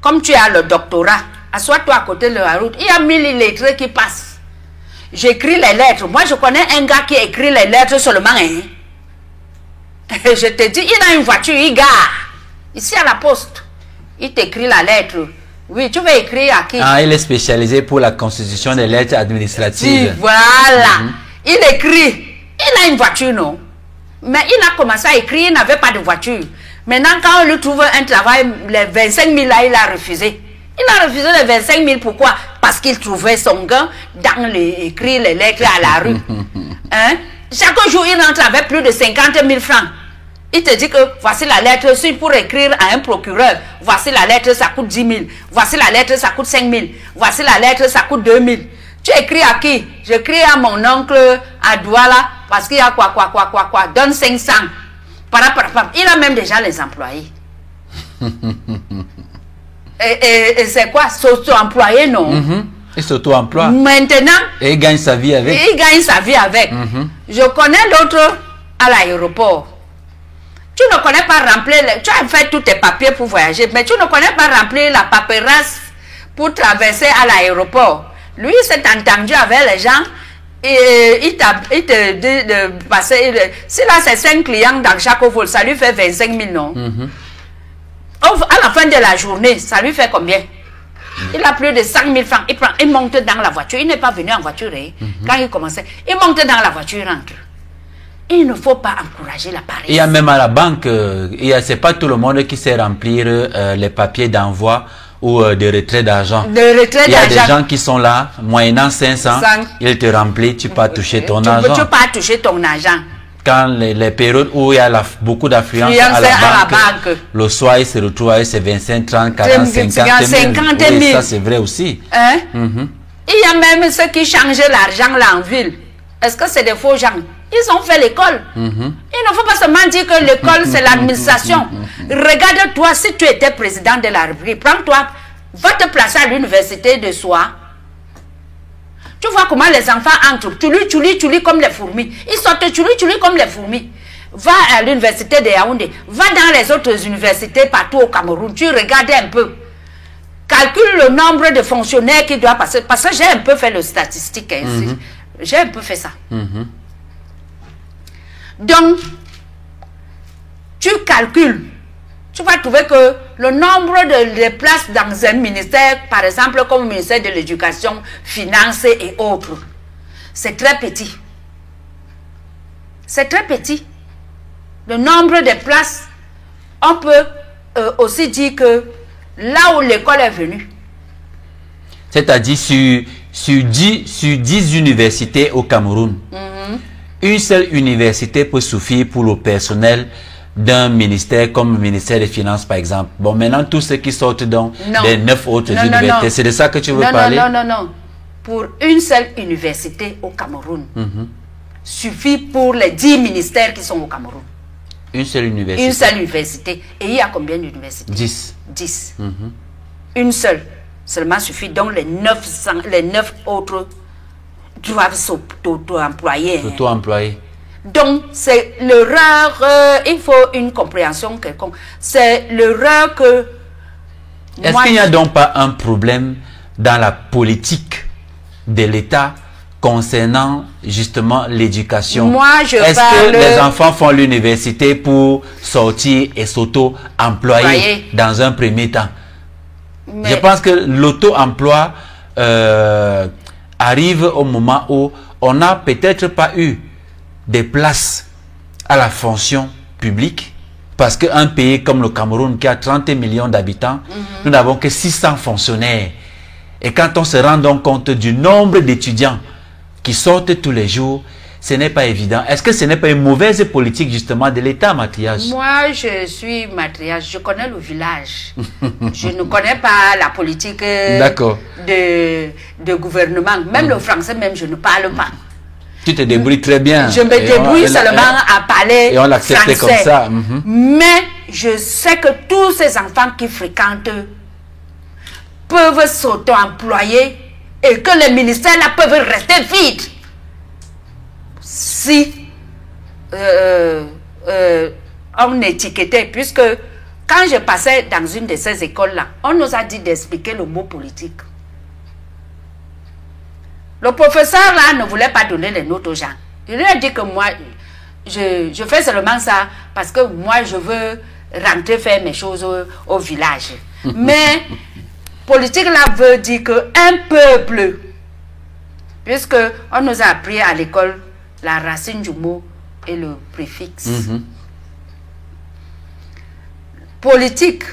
comme tu as le doctorat, assois-toi à côté de la route, il y a 1000 lettres qui passent. J'écris les lettres. Moi, je connais un gars qui écrit les lettres seulement. Hein. Je te dis, il a une voiture, il gare. Ici à la poste. Il t'écrit la lettre. Oui, tu veux écrire à qui? Ah, il est spécialisé pour la constitution des lettres administratives. Oui, voilà. Il écrit. Il a une voiture, non? Mais il a commencé à écrire, il n'avait pas de voiture. Maintenant, quand on lui trouve un travail, les 25 000 là, il a refusé. Il a refusé les 25 000, pourquoi? Parce qu'il trouvait son gars dans écrire les lettres à la rue. Hein? Chaque jour, il rentre avec plus de 50 000 francs. Il te dit que voici la lettre, si pour écrire à un procureur, voici la lettre, ça coûte 10 000. Voici la lettre, ça coûte 5 000. Voici la lettre, ça coûte 2 000. Tu écris à qui? J'écris à mon oncle à Douala, parce qu'il y a quoi. Donne 500. Il a même déjà les employés. et c'est quoi? S'auto-employé, non? Il s'auto-emploie. Maintenant. Et il gagne sa vie avec. Il gagne sa vie avec. Je connais d'autres à l'aéroport. Tu ne connais pas remplir, tu as fait tous tes papiers pour voyager, mais tu ne connais pas remplir la paperasse pour traverser à l'aéroport. Lui, il s'est entendu avec les gens et il te dit de passer. S'il a ses 5 clients dans chaque vol, ça lui fait 25 000, non? À la fin de la journée, ça lui fait combien? Il a plus de 5 000 francs. Il monte dans la voiture. Il n'est pas venu en voiture. Quand il commençait, il monte dans la voiture, il rentre. Il ne faut pas encourager la paresse. Il y a même à la banque, c'est pas tout le monde qui sait remplir les papiers d'envoi ou de retrait d'argent. Il y a des gens qui sont là, moyennant 500, ils te remplissent, tu peux toucher ton argent. Tu peux toucher ton argent. Quand les périodes où il y a beaucoup d'affluence à la banque, le soir il se retrouve avec ses 25, 30, 40, 50 000. Oui, ça c'est vrai aussi. Hein? Il y a même ceux qui changent l'argent là en ville. Est-ce que c'est des faux gens? Ils ont fait l'école. Il ne faut pas seulement dire que l'école c'est l'administration. Regarde-toi, si tu étais président de la République, prends-toi, va te placer à l'université de Soie. Tu vois comment les enfants entrent, tu lis comme les fourmis. Ils sortent, tu lis comme les fourmis. Va à l'université de Yaoundé, va dans les autres universités partout au Cameroun, tu regardes un peu. Calcule le nombre de fonctionnaires qui doivent passer. Parce que j'ai un peu fait le statistique. J'ai un peu fait ça. Donc, tu calcules. Tu vas trouver que le nombre de places dans un ministère, par exemple comme le ministère de l'Éducation, Finances et autres, c'est très petit. C'est très petit. Le nombre de places, on peut aussi dire que là où l'école est venue. C'est-à-dire sur 10 universités au Cameroun, une seule université peut suffire pour le personnel d'un ministère comme le ministère des Finances par exemple. Bon, maintenant tous ceux qui sortent donc des 9 autres universités, c'est de ça que tu veux parler? Non. Pour une seule université au Cameroun, suffit pour les 10 ministères qui sont au Cameroun. Une seule université? Une seule université. Et il y a combien d'universités? 10. 10. Une seule seulement suffit. Donc les 9 autres doivent s'auto-employer. Auto-employer. Donc, c'est l'erreur, il faut une compréhension quelconque. C'est l'erreur que... Est-ce qu'il n'y a donc pas un problème dans la politique de l'État concernant justement l'éducation? Moi, Est-ce que les enfants font l'université pour sortir et s'auto-employer dans un premier temps? Je pense que l'auto-emploi arrive au moment où on n'a peut-être pas eu des places à la fonction publique, parce qu'un pays comme le Cameroun qui a 30 millions d'habitants, nous n'avons que 600 fonctionnaires. Et quand on se rend donc compte du nombre d'étudiants qui sortent tous les jours, ce n'est pas évident. Est-ce que ce n'est pas une mauvaise politique justement de l'État, Mathias? Moi, je suis Mathias, je connais le village. Je ne connais pas la politique de gouvernement. Même le français, même je ne parle pas. Tu te débrouilles très bien. Je me débrouille seulement à parler et on l'acceptait comme ça. Mais je sais que tous ces enfants qui fréquentent peuvent s'auto-employer et que les ministères là peuvent rester vides si on étiquetait. Puisque quand je passais dans une de ces écoles-là, on nous a dit d'expliquer le mot politique. Le professeur là ne voulait pas donner les notes aux gens. Il lui a dit que moi, je fais seulement ça parce que moi je veux rentrer faire mes choses au village. Mais politique là veut dire qu'un peuple, puisque on nous a appris à l'école la racine du mot et le préfixe. Politique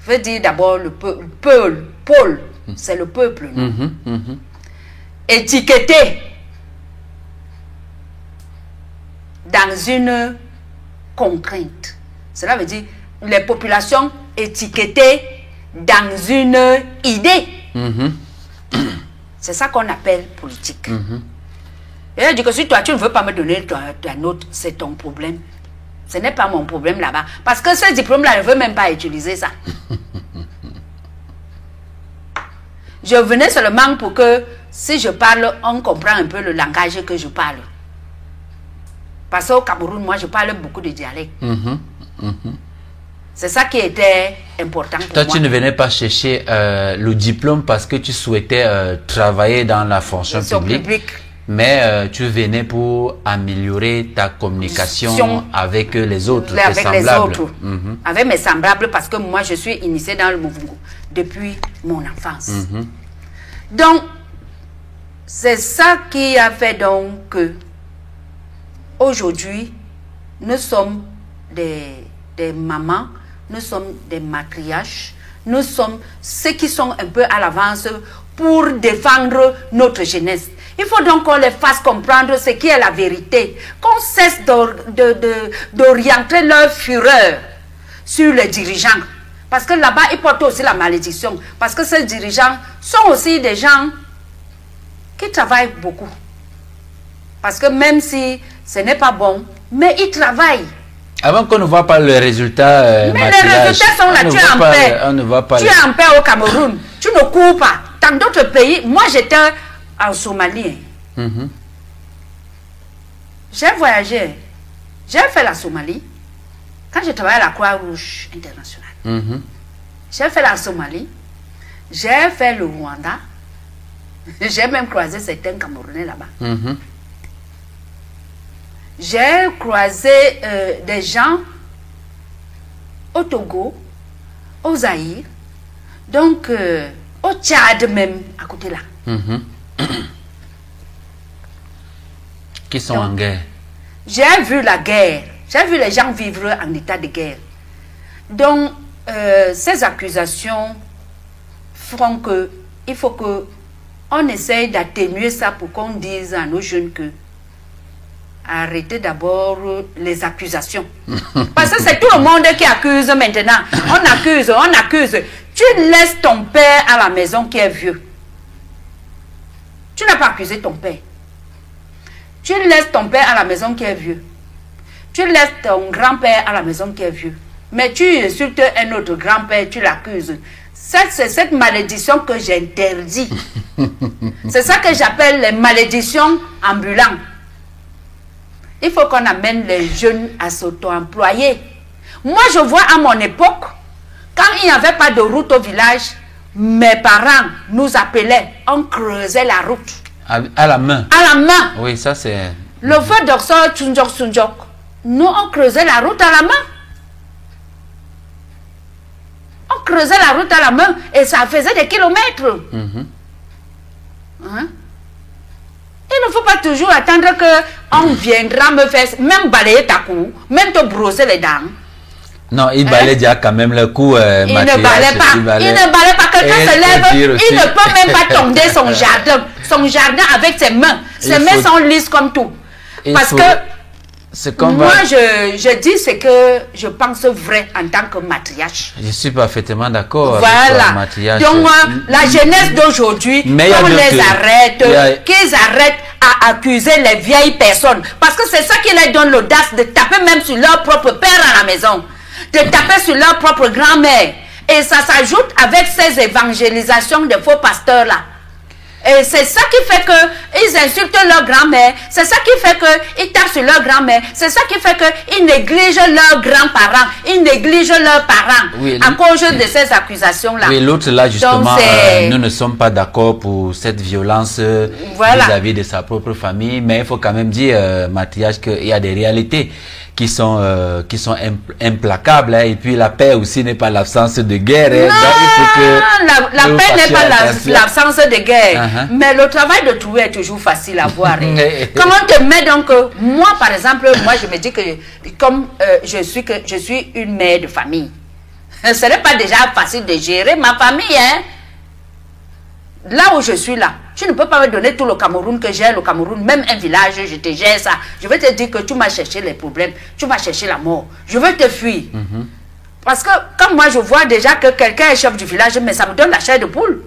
veut dire d'abord le peuple. Pôle, c'est le peuple. Étiqueté dans une contrainte. Cela veut dire les populations étiquetées dans une idée. C'est ça qu'on appelle politique. Et elle dit que si toi tu ne veux pas me donner ta note, c'est ton problème. Ce n'est pas mon problème là-bas. Parce que ce diplôme-là, je ne veux même pas utiliser ça. Je venais seulement pour que si je parle, on comprend un peu le langage que je parle. Parce qu'au Cameroun, moi, je parle beaucoup de dialectes. C'est ça qui était important pour moi. Toi, tu ne venais pas chercher le diplôme parce que tu souhaitais travailler dans la fonction publique. Mais tu venais pour améliorer ta communication avec les autres, tes semblables. Avec mes semblables, parce que moi, je suis initiée dans le mouvement depuis mon enfance. Donc, c'est ça qui a fait donc que aujourd'hui, nous sommes des mamans, nous sommes des matriarches, nous sommes ceux qui sont un peu à l'avance pour défendre notre jeunesse. Il faut donc qu'on les fasse comprendre ce qui est la vérité, qu'on cesse d'orienter leur fureur sur les dirigeants. Parce que là-bas, ils portent aussi la malédiction. Parce que ces dirigeants sont aussi des gens qui travaillent beaucoup. Parce que même si ce n'est pas bon, mais ils travaillent. Avant qu'on ne voit pas le résultat, mais les résultats sont là, tu es en paix. On ne voit pas. Tu es en paix au Cameroun. Tu ne cours pas. Dans d'autres pays, moi j'étais en Somalie. J'ai voyagé. J'ai fait la Somalie. Quand je travaillais à la Croix-Rouge internationale. J'ai fait la Somalie. J'ai fait le Rwanda. J'ai même croisé certains Camerounais là-bas. J'ai croisé des gens au Togo, au Zaïre, donc au Tchad même, à côté là. Qui sont en guerre. J'ai vu la guerre. J'ai vu les gens vivre en état de guerre. Donc, ces accusations font que il faut que on essaye d'atténuer ça pour qu'on dise à nos jeunes que arrêtez d'abord les accusations. Parce que c'est tout le monde qui accuse maintenant. On accuse, on accuse. Tu laisses ton père à la maison qui est vieux. Tu n'as pas accusé ton père. Tu laisses ton père à la maison qui est vieux. Tu laisses ton grand-père à la maison qui est vieux. Mais tu insultes un autre grand-père, tu l'accuses. C'est cette malédiction que j'interdis. C'est ça que j'appelle les malédictions ambulantes. Il faut qu'on amène les jeunes à s'auto-employer. Moi, je vois à mon époque, quand il n'y avait pas de route au village, mes parents nous appelaient, on creusait la route. À la main. À la main. Oui, ça c'est... Le feu d'Oxor, Tsunjok, Sunjok. Nous, on creusait la route à la main. On creusait la route à la main et ça faisait des kilomètres. Hein? Il ne faut pas toujours attendre qu'on viendra me faire, même balayer ta cour, même te brosser les dents. Non, il balaye déjà quand même le coup. Il ne balaye pas. Il ne balaye pas. Quelqu'un se lève, il ne peut même pas tonder son jardin. Son jardin avec ses mains. Ses mains sont lisses comme tout. Parce que moi, je dis ce que je pense vrai en tant que matriarche. Je suis parfaitement d'accord avec toi, matriarche. Donc, la jeunesse d'aujourd'hui, qu'on les arrête, qu'ils arrêtent à accuser les vieilles personnes. Parce que c'est ça qui leur donne l'audace de taper même sur leur propre père à la maison. De taper sur leur propre grand-mère. Et ça s'ajoute avec ces évangélisations de faux pasteurs-là. Et c'est ça qui fait qu'ils insultent leur grand-mère. C'est ça qui fait qu'ils tapent sur leur grand-mère. C'est ça qui fait qu'ils négligent leurs grands-parents. Ils négligent leurs parents. Oui, à cause de ces accusations-là. Oui, l'autre là, justement, nous ne sommes pas d'accord pour cette violence vis-à-vis de sa propre famille. Mais il faut quand même dire, Mathias, qu'il y a des réalités qui sont implacables, hein, et puis la paix aussi n'est pas l'absence de guerre. Non, donc il faut que la paix n'est pas l'absence de guerre, mais le travail de trouver est toujours facile à voir. Comment te met donc, moi par exemple, moi je me dis que comme je suis une mère de famille, Ce n'est pas déjà facile de gérer ma famille, hein. Là où je suis là, tu ne peux pas me donner tout le Cameroun que j'ai, le Cameroun, même un village, je te gère ça. Je vais te dire que tu m'as cherché les problèmes, tu m'as cherché la mort. Je veux te fuir. Parce que quand moi je vois déjà que quelqu'un est chef du village, mais ça me donne la chair de poule.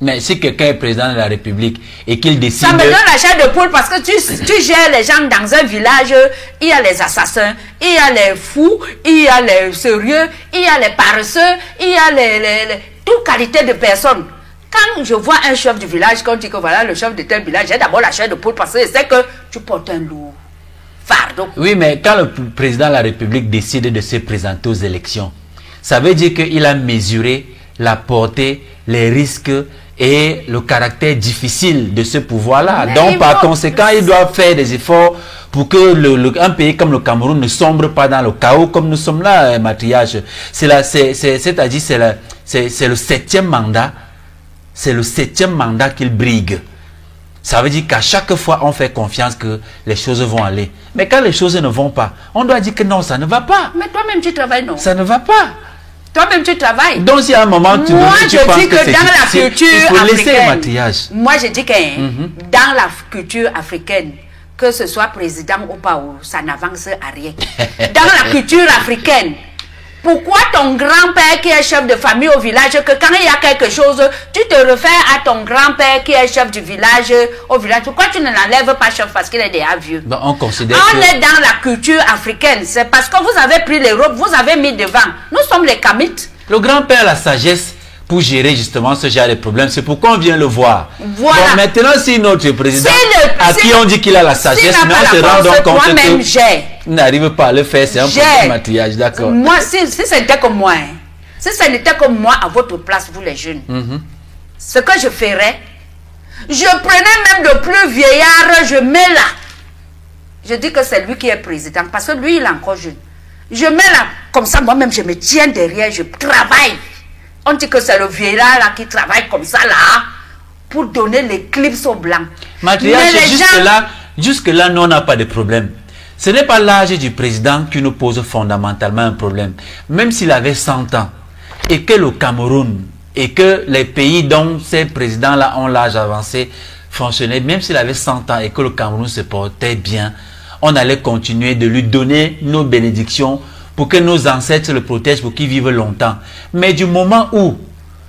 Mais si quelqu'un est président de la République et qu'il décide... Ça me donne la chair de poule parce que tu gères les gens dans un village, il y a les assassins, il y a les fous, il y a les sérieux, il y a les paresseux, il y a toute qualité de personnes. Quand je vois un chef du village, quand on dit que voilà le chef de tel village, j'ai d'abord la chair de poule parce que c'est que tu portes un lourd fardeau. Oui, mais quand le président de la République décide de se présenter aux élections, ça veut dire qu'il a mesuré la portée, les risques et le caractère difficile de ce pouvoir-là. Donc, par conséquent, il doit faire des efforts pour que un pays comme le Cameroun ne sombre pas dans le chaos comme nous sommes là, Matriarche. C'est-à-dire, c'est le 7e mandat. C'est le 7e mandat qu'il brigue. Ça veut dire qu'à chaque fois, on fait confiance que les choses vont aller. Mais quand les choses ne vont pas, on doit dire que non, ça ne va pas. Mais toi-même, tu travailles, non? Ça ne va pas. Toi-même, tu travailles. Donc, si à un moment, tu penses que c'est dans la culture il faut laisser le africaine, maquillage. Moi, je dis que dans la culture africaine, que ce soit président ou pas, ça n'avance à rien. Dans la culture africaine, pourquoi ton grand-père qui est chef de famille au village, que quand il y a quelque chose, tu te réfères à ton grand-père qui est chef du village au village? Pourquoi tu ne l'enlèves pas chef parce qu'il est déjà vieux? Ben, on considère est dans la culture africaine. C'est parce que vous avez pris l'Europe, vous avez mis devant. Nous sommes les Kamites. Le grand-père a la sagesse pour gérer justement ce genre de problème. C'est pourquoi on vient le voir. Voilà. Bon, maintenant, si notre président, à qui on dit qu'il a la sagesse, mais on se rend donc compte qu'il n'arrive pas à le faire, c'est un problème maquillage, d'accord. Moi, si c'était comme moi, hein, si ce n'était comme moi à votre place, vous les jeunes, ce que je ferais, je prenais même le plus vieillard, je mets là. Je dis que c'est lui qui est président, parce que lui, il est encore jeune. Je mets là, comme ça, moi-même, je me tiens derrière, je travaille. On dit que c'est le vieillard là qui travaille comme ça là, pour donner l'éclipse au blanc. Matriarche, jusque-là, nous, on n'a pas de problème. Ce n'est pas l'âge du président qui nous pose fondamentalement un problème. Même s'il avait 100 ans, et que le Cameroun, et que les pays dont ces présidents-là ont l'âge avancé fonctionnaient, même s'il avait 100 ans et que le Cameroun se portait bien, on allait continuer de lui donner nos bénédictions pour que nos ancêtres le protègent, pour qu'il vive longtemps. Mais du moment où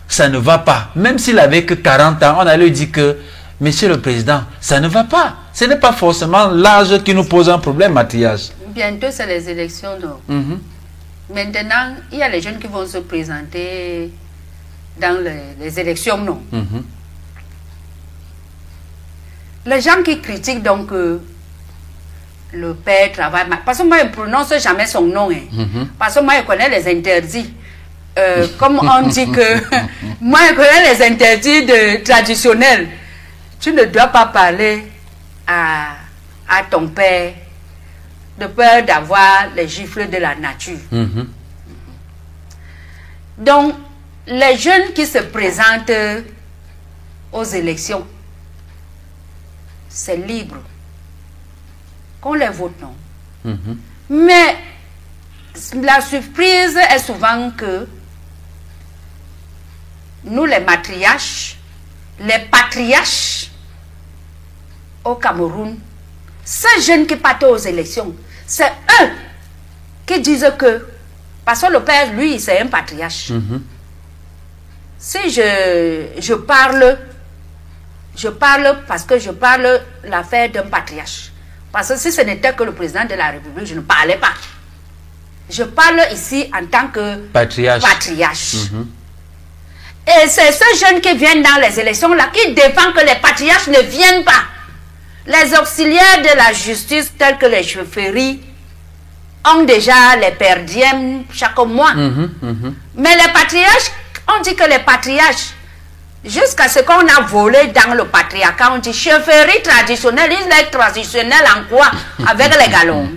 ça ne va pas, même s'il avait que 40 ans, on allait lui dire que, Monsieur le Président, ça ne va pas. Ce n'est pas forcément l'âge qui nous pose un problème, Mathias. Bientôt, c'est les élections, non? Maintenant, il y a les jeunes qui vont se présenter dans les élections, non? Les gens qui critiquent donc le père travaille mal. Parce que moi, je ne prononce jamais son nom. Parce que moi, je connais les interdits. Comme on dit que... moi, je connais les interdits traditionnels. Tu ne dois pas parler à ton père de peur d'avoir les gifles de la nature. Donc, les jeunes qui se présentent aux élections, c'est libre. Qu'on les vote, non. Mais la surprise est souvent que nous, les matriarches, les patriarches au Cameroun, ces jeunes qui partent aux élections, c'est eux qui disent que, parce que le père, lui, c'est un patriarche. Si je parle parce que je parle l'affaire d'un patriarche. Parce que si ce n'était que le président de la République, je ne parlais pas. Je parle ici en tant que patriarche. Et c'est ces jeunes qui viennent dans les élections là qui défendent que les patriarches ne viennent pas. Les auxiliaires de la justice, tels que les chefferies, ont déjà les perdièmes chaque mois. Mais les patriarches, on dit que les patriarches, jusqu'à ce qu'on a volé dans le patriarcat, on dit chefferie traditionnelle. Il est traditionnel en quoi? Avec les galons.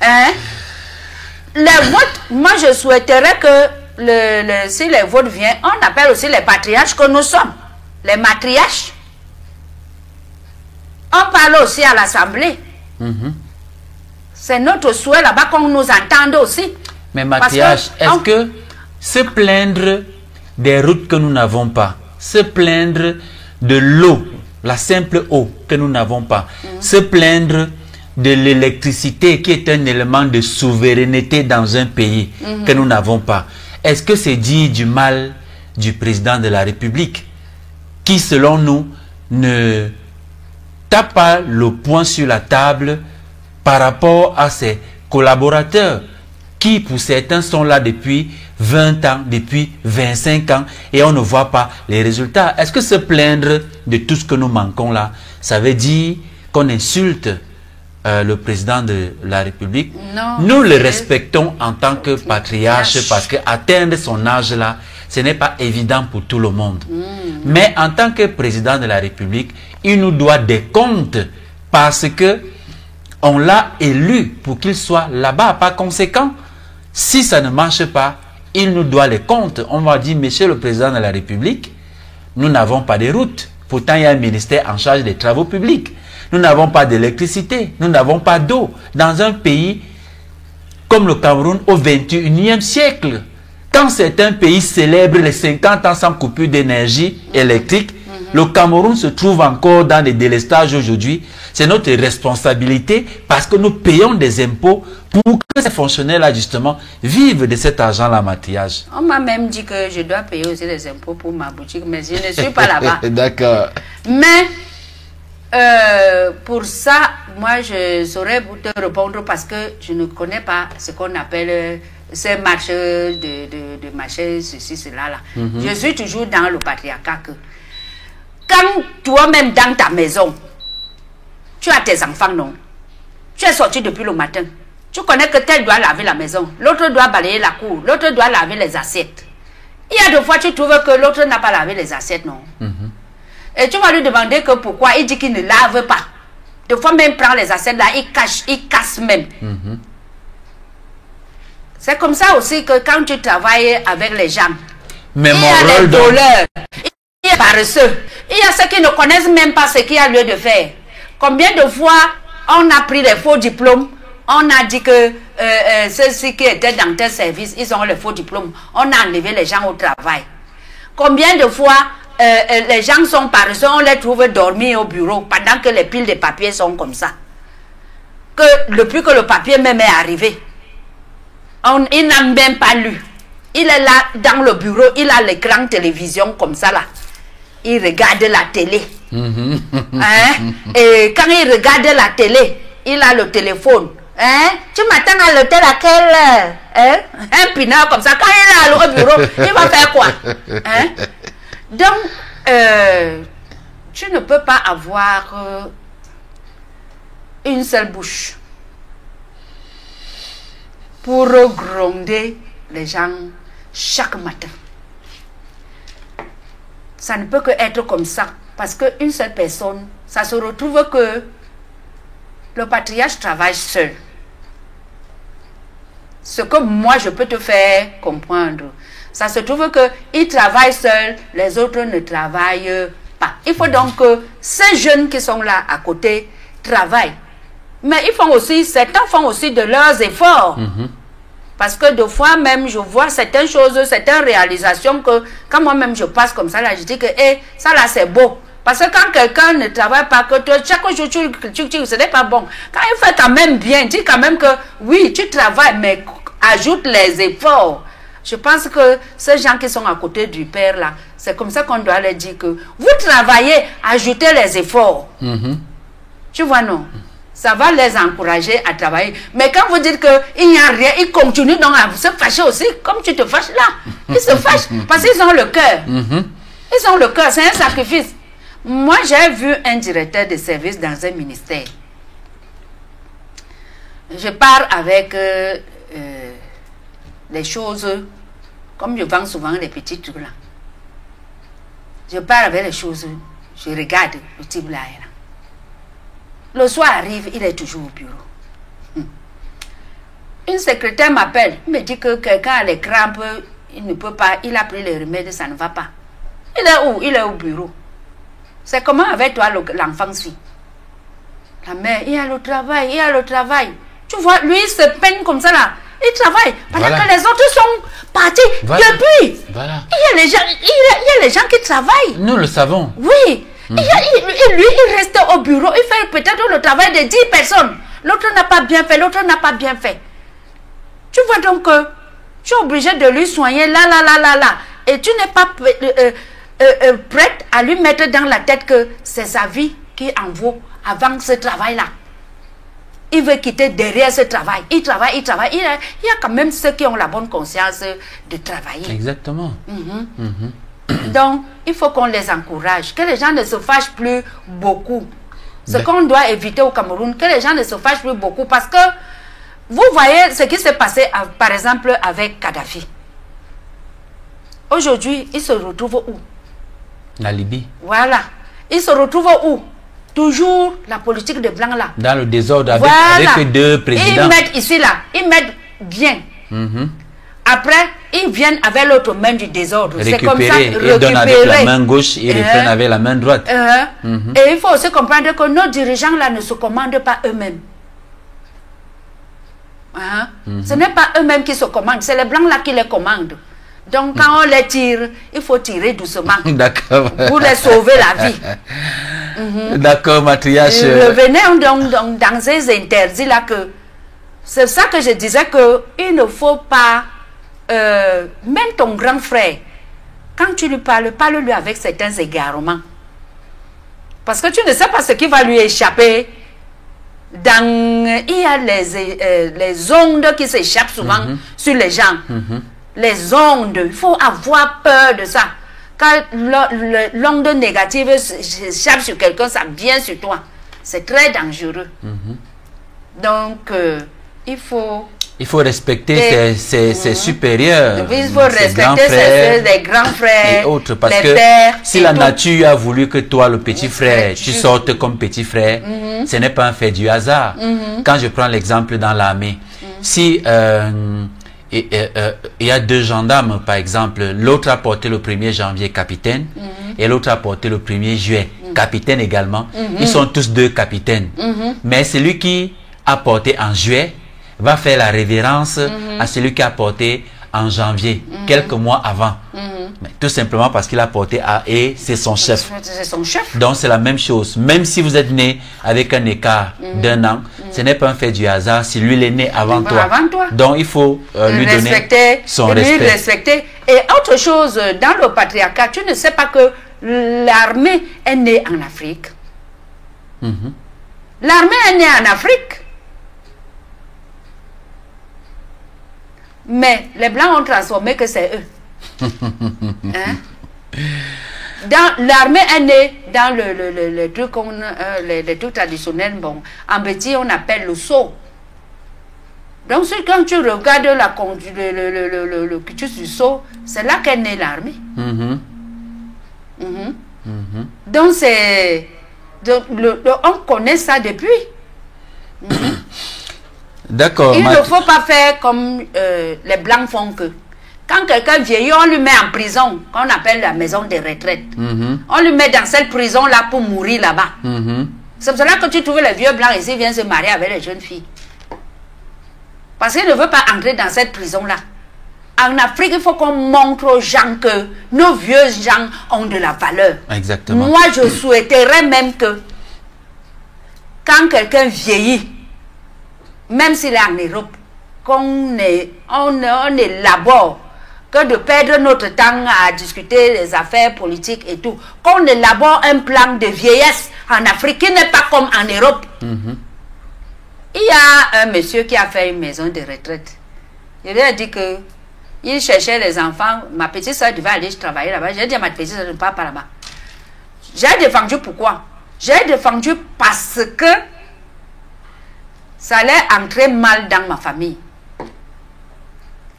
Hein? Les votes, moi je souhaiterais que si les votes viennent, on appelle aussi les patriarches que nous sommes. Les matriarches. On parle aussi à l'Assemblée. C'est notre souhait là-bas qu'on nous entende aussi. Mais matriarche, est-ce que se plaindre des routes que nous n'avons pas, se plaindre de l'eau, la simple eau que nous n'avons pas, se plaindre de l'électricité qui est un élément de souveraineté dans un pays que nous n'avons pas. Est-ce que c'est dire du mal du président de la République qui, selon nous, ne tape pas le poing sur la table par rapport à ses collaborateurs qui, pour certains, sont là depuis 20 ans, depuis 25 ans et on ne voit pas les résultats? Est-ce que se plaindre de tout ce que nous manquons là, ça veut dire qu'on insulte le président de la République? Non, nous le respectons en tant que patriarche parce qu'atteindre son âge là, ce n'est pas évident pour tout le monde. Mais en tant que président de la République, il nous doit des comptes parce que on l'a élu pour qu'il soit là-bas. Par conséquent, si ça ne marche pas, il nous doit les comptes. On va dire, monsieur le président de la République, nous n'avons pas de routes. Pourtant, il y a un ministère en charge des travaux publics. Nous n'avons pas d'électricité. Nous n'avons pas d'eau. Dans un pays comme le Cameroun au XXIe siècle, quand certains pays célèbrent les 50 ans sans coupure d'énergie électrique, le Cameroun se trouve encore dans des délestages aujourd'hui. C'est notre responsabilité parce que nous payons des impôts pour que ces fonctionnaires-là, justement, vivent de cet argent-là, maquillage. On m'a même dit que je dois payer aussi des impôts pour ma boutique, mais je ne suis pas là-bas. D'accord. Mais pour ça, moi, je saurais vous te répondre parce que je ne connais pas ce qu'on appelle ces marchés de marché, ceci, cela, là. Je suis toujours dans le patriarcat que quand toi-même dans ta maison, tu as tes enfants, non? Tu es sorti depuis le matin. Tu connais que tel doit laver la maison, l'autre doit balayer la cour, l'autre doit laver les assiettes. Il y a des fois tu trouves que l'autre n'a pas lavé les assiettes, non? Et tu vas lui demander que pourquoi. Il dit qu'il ne lave pas. Des fois même prend les assiettes là, il casse même. C'est comme ça aussi que quand tu travailles avec les gens, mais il y a des voleurs, il y a des paresseux, il y a ceux qui ne connaissent même pas ce qu'il y a lieu de faire. Combien de fois on a pris les faux diplômes, on a dit que ceux-ci qui étaient dans tel service, ils ont les faux diplômes, on a enlevé les gens au travail. Combien de fois les gens sont paresseux, on les trouve dormir au bureau pendant que les piles de papier sont comme ça. Que depuis que le papier même est arrivé, il n'a même pas lu. Il est là dans le bureau, il a l'écran télévision comme ça là. Il regarde la télé. Et quand il regarde la télé, il a le téléphone. Tu m'attends à l'hôtel à quelle heure? Un pinard comme ça, quand il est au bureau, il va faire quoi? Donc, tu ne peux pas avoir une seule bouche pour gronder les gens chaque matin. Ça ne peut que être comme ça. Parce qu'une seule personne, ça se retrouve que le patriarche travaille seul. Ce que moi je peux te faire comprendre, ça se trouve qu'il travaille seul, les autres ne travaillent pas. Il faut donc que ces jeunes qui sont là à côté travaillent. Mais ils font aussi, certains font aussi de leurs efforts. Parce que des fois même, je vois certaines choses, certaines réalisations que quand moi-même je passe comme ça, là, je dis que ça là c'est beau. Parce que quand quelqu'un ne travaille pas, que toi, chaque jour ce n'est pas bon. Quand il fait quand même bien, dis quand même que oui, tu travailles, mais ajoute les efforts. Je pense que ces gens qui sont à côté du père là, c'est comme ça qu'on doit leur dire que vous travaillez, ajoutez les efforts. Tu vois, non? Ça va les encourager à travailler. Mais quand vous dites qu'il n'y a rien, ils continuent donc à se fâcher aussi, comme tu te fâches là. Ils se fâchent parce qu'ils ont le cœur. Ils ont le cœur, c'est un sacrifice. Moi, j'ai vu un directeur de service dans un ministère. Je pars avec les choses, comme je vends souvent les petits trucs là. Je pars avec les choses, je regarde le type là. Le soir arrive, il est toujours au bureau. Une secrétaire m'appelle, me dit que quelqu'un a les crampes, il ne peut pas, il a pris les remèdes, ça ne va pas. Il est où? Il est au bureau. C'est comment avec toi l'enfant-ci? La mère, il y a le travail, il y a le travail. Tu vois, lui, il se peine comme ça là. il travaille. Pendant Voilà. que les autres sont partis Voilà. depuis. Voilà. Il y a les gens, il y a les gens qui travaillent. Nous le savons. Oui. Lui, il reste au bureau. Il fait peut-être le travail de 10 personnes. L'autre n'a pas bien fait, l'autre n'a pas bien fait. Tu vois donc que tu es obligé de lui soigner là. Et tu n'es pas prête à lui mettre dans la tête que c'est sa vie qui en vaut avant ce travail-là. Il veut quitter derrière ce travail. Il travaille. Il y a quand même ceux qui ont la bonne conscience de travailler. Exactement. Donc, il faut qu'on les encourage, que les gens ne se fâchent plus beaucoup. Ce qu'on doit éviter au Cameroun, que les gens ne se fâchent plus beaucoup, parce que vous voyez ce qui s'est passé, par exemple, avec Kadhafi. Aujourd'hui, il se retrouve où? La Libye. Voilà. Il se retrouve où? Toujours la politique de blanc là. Dans le désordre, avec, Voilà. avec deux présidents. Ils mettent ici là, ils mettent bien. Après, ils viennent avec l'autre main du désordre. C'est comme ça, Récupérer. Ils donnent avec la main gauche, ils reprennent avec la main droite. Et il faut aussi comprendre que nos dirigeants là ne se commandent pas eux-mêmes. Ce n'est pas eux-mêmes qui se commandent, c'est les blancs là qui les commandent. Donc quand on les tire, il faut tirer doucement. D'accord. Pour les sauver la vie. D'accord, Mathias. Revenons donc dans ces interdits là que c'est ça que je disais que il ne faut pas même ton grand frère, quand tu lui parles, parle-lui avec certains égarements. Parce que tu ne sais pas ce qui va lui échapper. Il y a les ondes qui s'échappent souvent sur les gens. Les ondes, il faut avoir peur de ça. Quand l'onde négative s'échappe sur quelqu'un, ça vient sur toi. C'est très dangereux. Donc, il faut respecter ses supérieurs. Il faut respecter les grands frères et autres. Parce les que pères, si la nature a voulu que toi, le petit frère, tu sortes comme petit frère, ce n'est pas un fait du hasard. Quand je prends l'exemple dans l'armée, si il y a deux gendarmes, par exemple, l'autre a porté le 1er janvier capitaine et l'autre a porté le 1er juillet capitaine également. Ils sont tous deux capitaines. Mais celui qui a porté en juillet va faire la révérence à celui qui a porté en janvier, quelques mois avant. Mais tout simplement parce qu'il a porté et c'est son chef. C'est son chef. Donc c'est la même chose. Même si vous êtes né avec un écart d'un an, ce n'est pas un fait du hasard si lui il est né avant toi. Donc il faut lui donner son respect. Et autre chose, dans le patriarcat, tu ne sais pas que l'armée est née en Afrique. L'armée est née en Afrique. Mais les Blancs ont transformé que c'est eux. L'armée est née dans le truc, les trucs traditionnels. Bon, en petit, on appelle le sceau. Donc, quand tu regardes le culture du sceau, c'est là qu'est née l'armée. Donc, on connaît ça depuis. D'accord. Il ne faut pas faire comme les Blancs font que. Quand quelqu'un vieillit, on lui met en prison, qu'on appelle la maison de retraite. On lui met dans cette prison-là pour mourir là-bas. C'est pour cela que tu trouves les vieux Blancs ici viennent se marier avec les jeunes filles. Parce qu'ils ne veulent pas entrer dans cette prison-là. En Afrique, il faut qu'on montre aux gens que nos vieux gens ont de la valeur. Exactement. Moi, je souhaiterais même que quand quelqu'un vieillit, même s'il est en Europe, qu'on élabore, que de perdre notre temps à discuter des affaires politiques et tout, qu'on élabore un plan de vieillesse en Afrique qui n'est pas comme en Europe. Il y a un monsieur qui a fait une maison de retraite. Je lui ai dit que il cherchait les enfants. Ma petite soeur devait aller travailler là-bas. J'ai dit à ma petite soeur, ne pars pas là-bas. J'ai défendu pourquoi? J'ai défendu parce que ça allait entrer mal dans ma famille.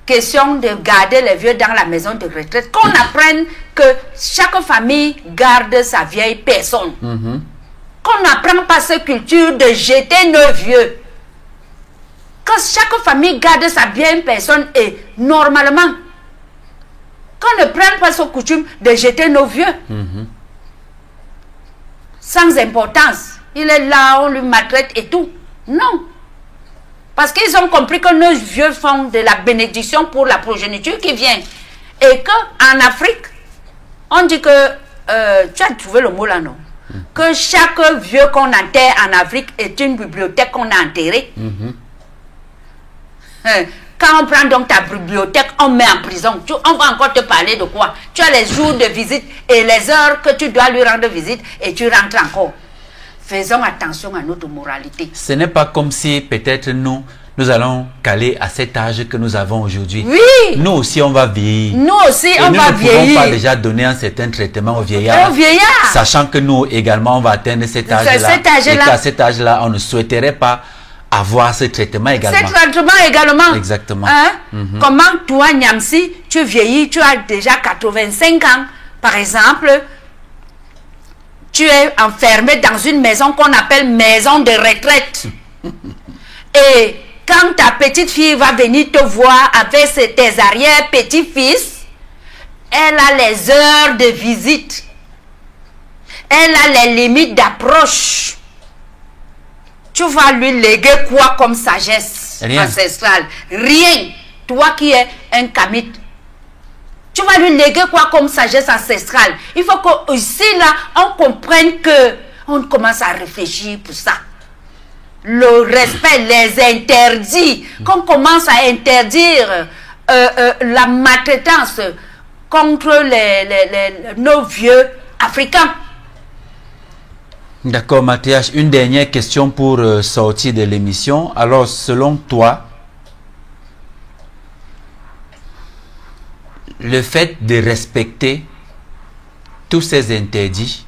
Question de garder les vieux dans la maison de retraite. Qu'on apprenne que chaque famille garde sa vieille personne. Qu'on n'apprend pas cette culture de jeter nos vieux. Que chaque famille garde sa vieille personne et normalement, qu'on ne prenne pas cette coutume de jeter nos vieux. Sans importance. Il est là, on lui maltraite et tout. Non. Parce qu'ils ont compris que nos vieux font de la bénédiction pour la progéniture qui vient. Et qu'en Afrique, on dit que, tu as trouvé le mot là, non? Que chaque vieux qu'on enterre en Afrique est une bibliothèque qu'on a enterrée. Quand on prend donc ta bibliothèque, on met en prison. On va encore te parler de quoi? Tu as les jours de visite et les heures que tu dois lui rendre visite et tu rentres encore. Faisons attention à notre moralité. Ce n'est pas comme si peut-être nous allons caler à cet âge que nous avons aujourd'hui. Oui. Nous aussi, on va vieillir. Nous aussi, on va vieillir. Nous ne pouvons pas déjà donner un certain traitement aux vieillards. Sachant que nous également, on va atteindre cet âge-là. Et qu'à cet âge-là, on ne souhaiterait pas avoir ce traitement également. Ce traitement également. Exactement. Comment toi, Nyamsi, tu vieillis, tu as déjà 85 ans, par exemple, tu es enfermé dans une maison qu'on appelle maison de retraite. Et quand ta petite fille va venir te voir avec tes arrière-petits-fils, elle a les heures de visite. Elle a les limites d'approche. Tu vas lui léguer quoi comme sagesse ancestrale? Rien. Toi qui es un kamite. Tu vas lui léguer quoi comme sagesse ancestrale? Il faut que ici là, on comprenne que on commence à réfléchir pour ça. Le respect, les interdits, qu'on commence à interdire la maltraitance contre nos vieux africains. D'accord, Mathias. Une dernière question pour sortir de l'émission. Alors, selon toi, le fait de respecter tous ces interdits,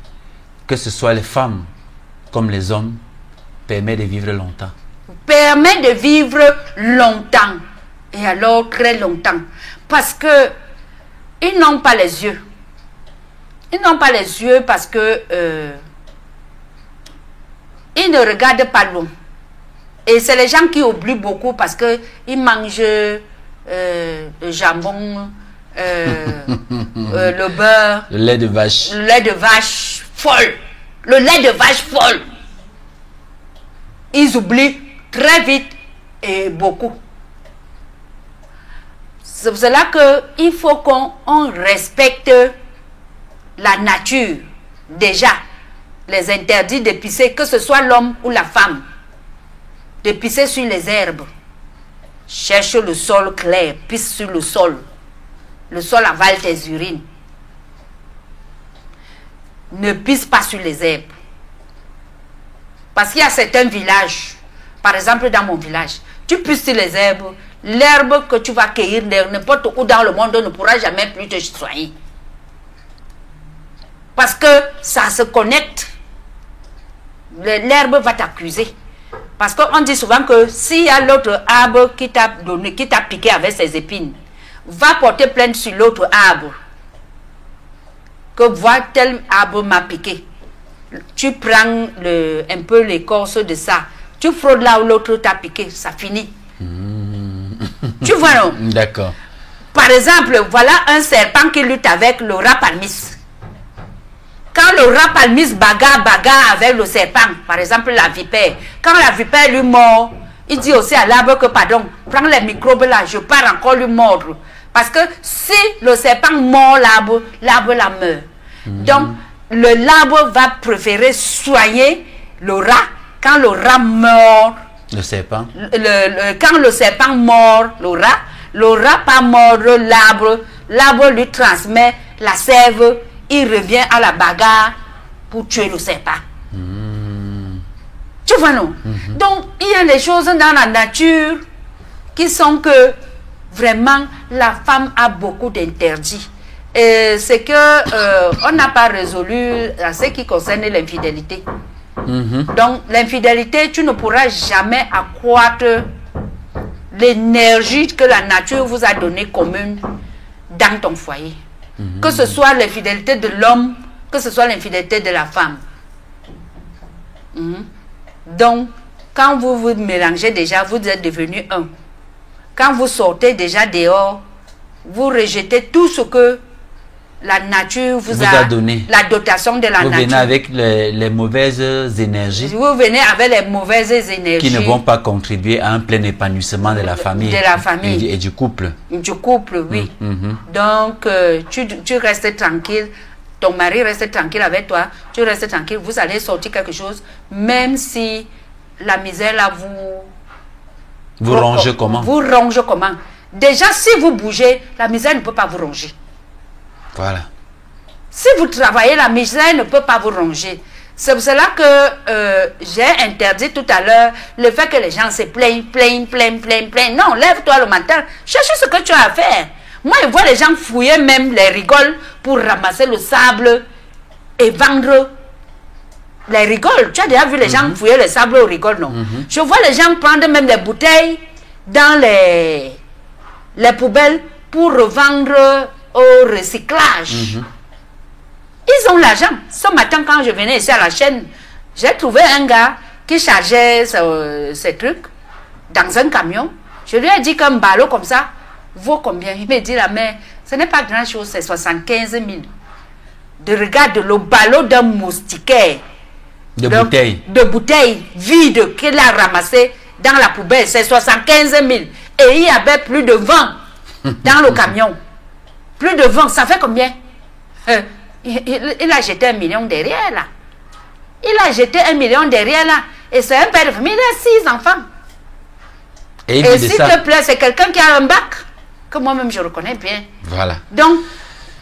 que ce soit les femmes comme les hommes, permet de vivre longtemps. Permet de vivre longtemps. Et alors très longtemps. Parce que ils n'ont pas les yeux. Ils n'ont pas les yeux parce que ils ne regardent pas loin. Et c'est les gens qui oublient beaucoup parce que ils mangent le jambon, le beurre, le lait de vache. Le lait de vache folle. Le lait de vache folle. Ils oublient très vite et beaucoup. C'est pour cela qu'il faut qu'on respecte la nature. Déjà, les interdits de pisser, que ce soit l'homme ou la femme, de pisser sur les herbes. Cherche le sol clair, pisse sur le sol. Le sol avale tes urines. Ne pisse pas sur les herbes. Parce qu'il y a certains villages, par exemple dans mon village, tu pisses sur les herbes, l'herbe que tu vas cueillir n'importe où dans le monde ne pourra jamais plus te soigner. Parce que ça se connecte. L'herbe va t'accuser. Parce qu'on dit souvent que s'il y a l'autre arbre qui t'a piqué avec ses épines, va porter plainte sur l'autre arbre. Que voilà, tel arbre m'a piqué. Tu prends un peu l'écorce de ça, tu fraudes là où l'autre t'a piqué, ça finit. Tu vois, non? D'accord. Par exemple, voilà un serpent qui lutte avec le rat palmis. Quand le rat palmis bagarre avec le serpent, par exemple la vipère, quand la vipère lui mord, il dit aussi à l'arbre que pardon, prends les microbes là, je pars encore lui mordre. Parce que si le serpent mord l'arbre, l'arbre la meurt. Donc, l'arbre va préférer soigner le rat quand le rat mord. Le serpent. Quand le serpent mord le rat pas mordre l'arbre, l'arbre lui transmet la sève, il revient à la bagarre pour tuer le serpent. Tu vois, non? Donc, il y a des choses dans la nature qui sont que vraiment la femme a beaucoup d'interdits. Et c'est que on n'a pas résolu à ce qui concerne l'infidélité. Donc l'infidélité, tu ne pourras jamais accroître l'énergie que la nature vous a donnée commune dans ton foyer. Que ce soit l'infidélité de l'homme, que ce soit l'infidélité de la femme. Donc quand vous vous mélangez déjà, vous êtes devenus un. Quand vous sortez déjà dehors, vous rejetez tout ce que la nature vous a donné la dotation de la nature. Vous venez avec les mauvaises énergies. Vous venez avec les mauvaises énergies. Qui ne vont pas contribuer à un plein épanouissement de la famille. De la famille. Et du couple. Du couple, oui. Donc, tu restes tranquille. Ton mari reste tranquille avec toi. Tu restes tranquille. Vous allez sortir quelque chose. Même si la misère là vous rongez comment? Vous rongez comment? Déjà, si vous bougez, la misère ne peut pas vous ronger. Voilà. Si vous travaillez, la misère ne peut pas vous ronger. C'est pour cela que j'ai interdit tout à l'heure le fait que les gens se plaignent. Non, lève-toi le matin, cherche ce que tu as à faire. Moi, je vois les gens fouiller même les rigoles pour ramasser le sable et vendre les rigoles. Tu as déjà vu les gens fouiller le sable aux rigoles, non? Je vois les gens prendre même les bouteilles dans les poubelles pour revendre au recyclage. Ils ont l'argent. Ce matin, quand je venais ici à la chaîne, j'ai trouvé un gars qui chargeait ses trucs dans un camion. Je lui ai dit qu'un ballot comme ça vaut combien? Il me dit, la mère, ce n'est pas grand chose, c'est 75 000. Regarde le ballot d'un moustiquaire. De bouteilles vides qu'il a ramassé dans la poubelle, c'est 75 000. Et il y avait plus de vent dans le camion. Plus de vent, ça fait combien? Il a jeté 1 million derrière là. Il a jeté 1 million derrière là. Et c'est un père de famille, il a 6 enfants. Et s'il te plaît, c'est quelqu'un qui a un bac, que moi-même je reconnais bien. Voilà. Donc,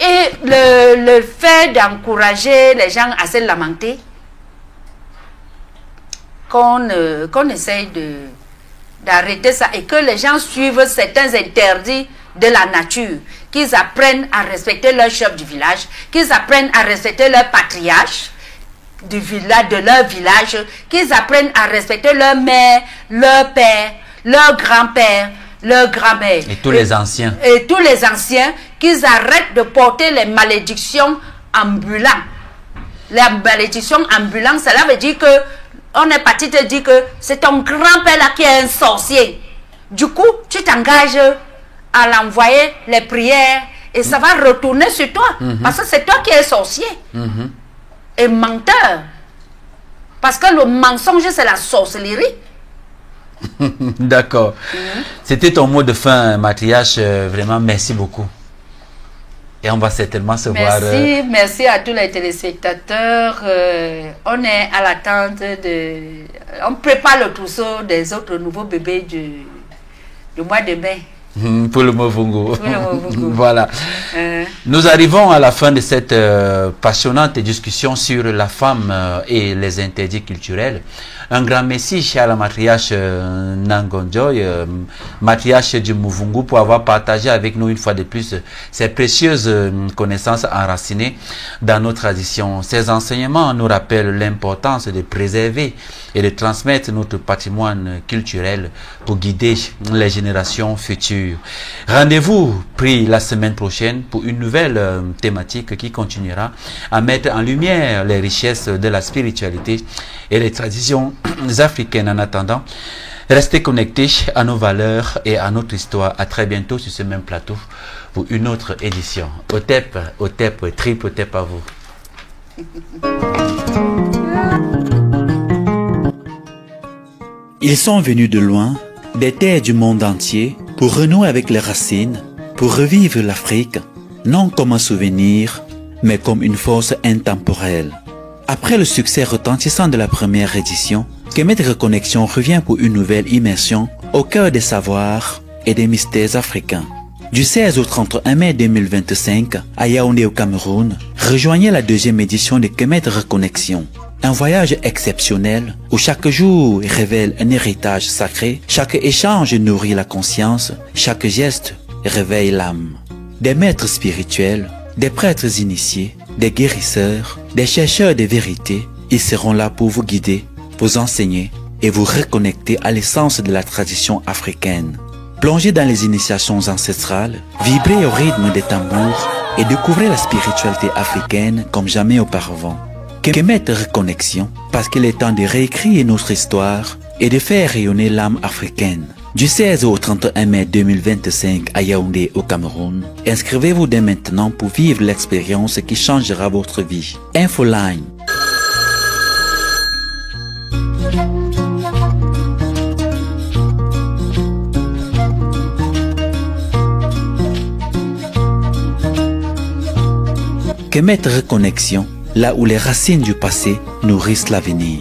et le fait d'encourager les gens à se lamenter, qu'on essaye d'arrêter ça et que les gens suivent certains interdits de la nature, qu'ils apprennent à respecter leur chef du village, qu'ils apprennent à respecter leur patriarche du village, de leur village, qu'ils apprennent à respecter leur mère, leur père, leur grand-père, leur grand-mère. Et tous les anciens. Et tous les anciens, qu'ils arrêtent de porter les malédictions ambulantes. Les malédictions ambulantes, cela veut dire que on est parti te dire que c'est ton grand-père là qui est un sorcier. Du coup, tu t'engages à l'envoyer les prières et ça va retourner sur toi. Parce que c'est toi qui es sorcier. Et menteur. Parce que le mensonge, c'est la sorcellerie. D'accord. C'était ton mot de fin, Mathias. Vraiment, merci beaucoup. Et on va certainement se voir. Merci à tous les téléspectateurs. On est à l'attente de... On prépare le trousseau des autres nouveaux bébés du mois de mai. Pour le Movungu. Voilà. Nous arrivons à la fin de cette passionnante discussion sur la femme et les interdits culturels. Un grand merci à la matriarche Nangonjoy, matriarche du Movungu, pour avoir partagé avec nous une fois de plus ces précieuses connaissances enracinées dans nos traditions. Ces enseignements nous rappellent l'importance de préserver et de transmettre notre patrimoine culturel pour guider les générations futures. Rendez-vous pris la semaine prochaine pour une nouvelle thématique qui continuera à mettre en lumière les richesses de la spiritualité et les traditions africaines. En attendant, restez connectés à nos valeurs et à notre histoire. À très bientôt sur ce même plateau pour une autre édition. Otep, triple Otep à vous. Ils sont venus de loin, des terres du monde entier, pour renouer avec les racines, pour revivre l'Afrique, non comme un souvenir, mais comme une force intemporelle. Après le succès retentissant de la première édition, Kemet Reconnexion revient pour une nouvelle immersion au cœur des savoirs et des mystères africains. Du 16 au 31 mai 2025, à Yaoundé au Cameroun, rejoignez la deuxième édition de Kemet Reconnexion. Un voyage exceptionnel où chaque jour révèle un héritage sacré, chaque échange nourrit la conscience, chaque geste réveille l'âme. Des maîtres spirituels, des prêtres initiés, des guérisseurs, des chercheurs de vérité, ils seront là pour vous guider, vous enseigner et vous reconnecter à l'essence de la tradition africaine. Plongez dans les initiations ancestrales, vibrez au rythme des tambours et découvrez la spiritualité africaine comme jamais auparavant. Kemet Reconnexion, parce qu'il est temps de réécrire notre histoire et de faire rayonner l'âme africaine. Du 16 au 31 mai 2025 à Yaoundé au Cameroun, inscrivez-vous dès maintenant pour vivre l'expérience qui changera votre vie. Infoline. Kemet Reconnexion, là où les racines du passé nourrissent l'avenir.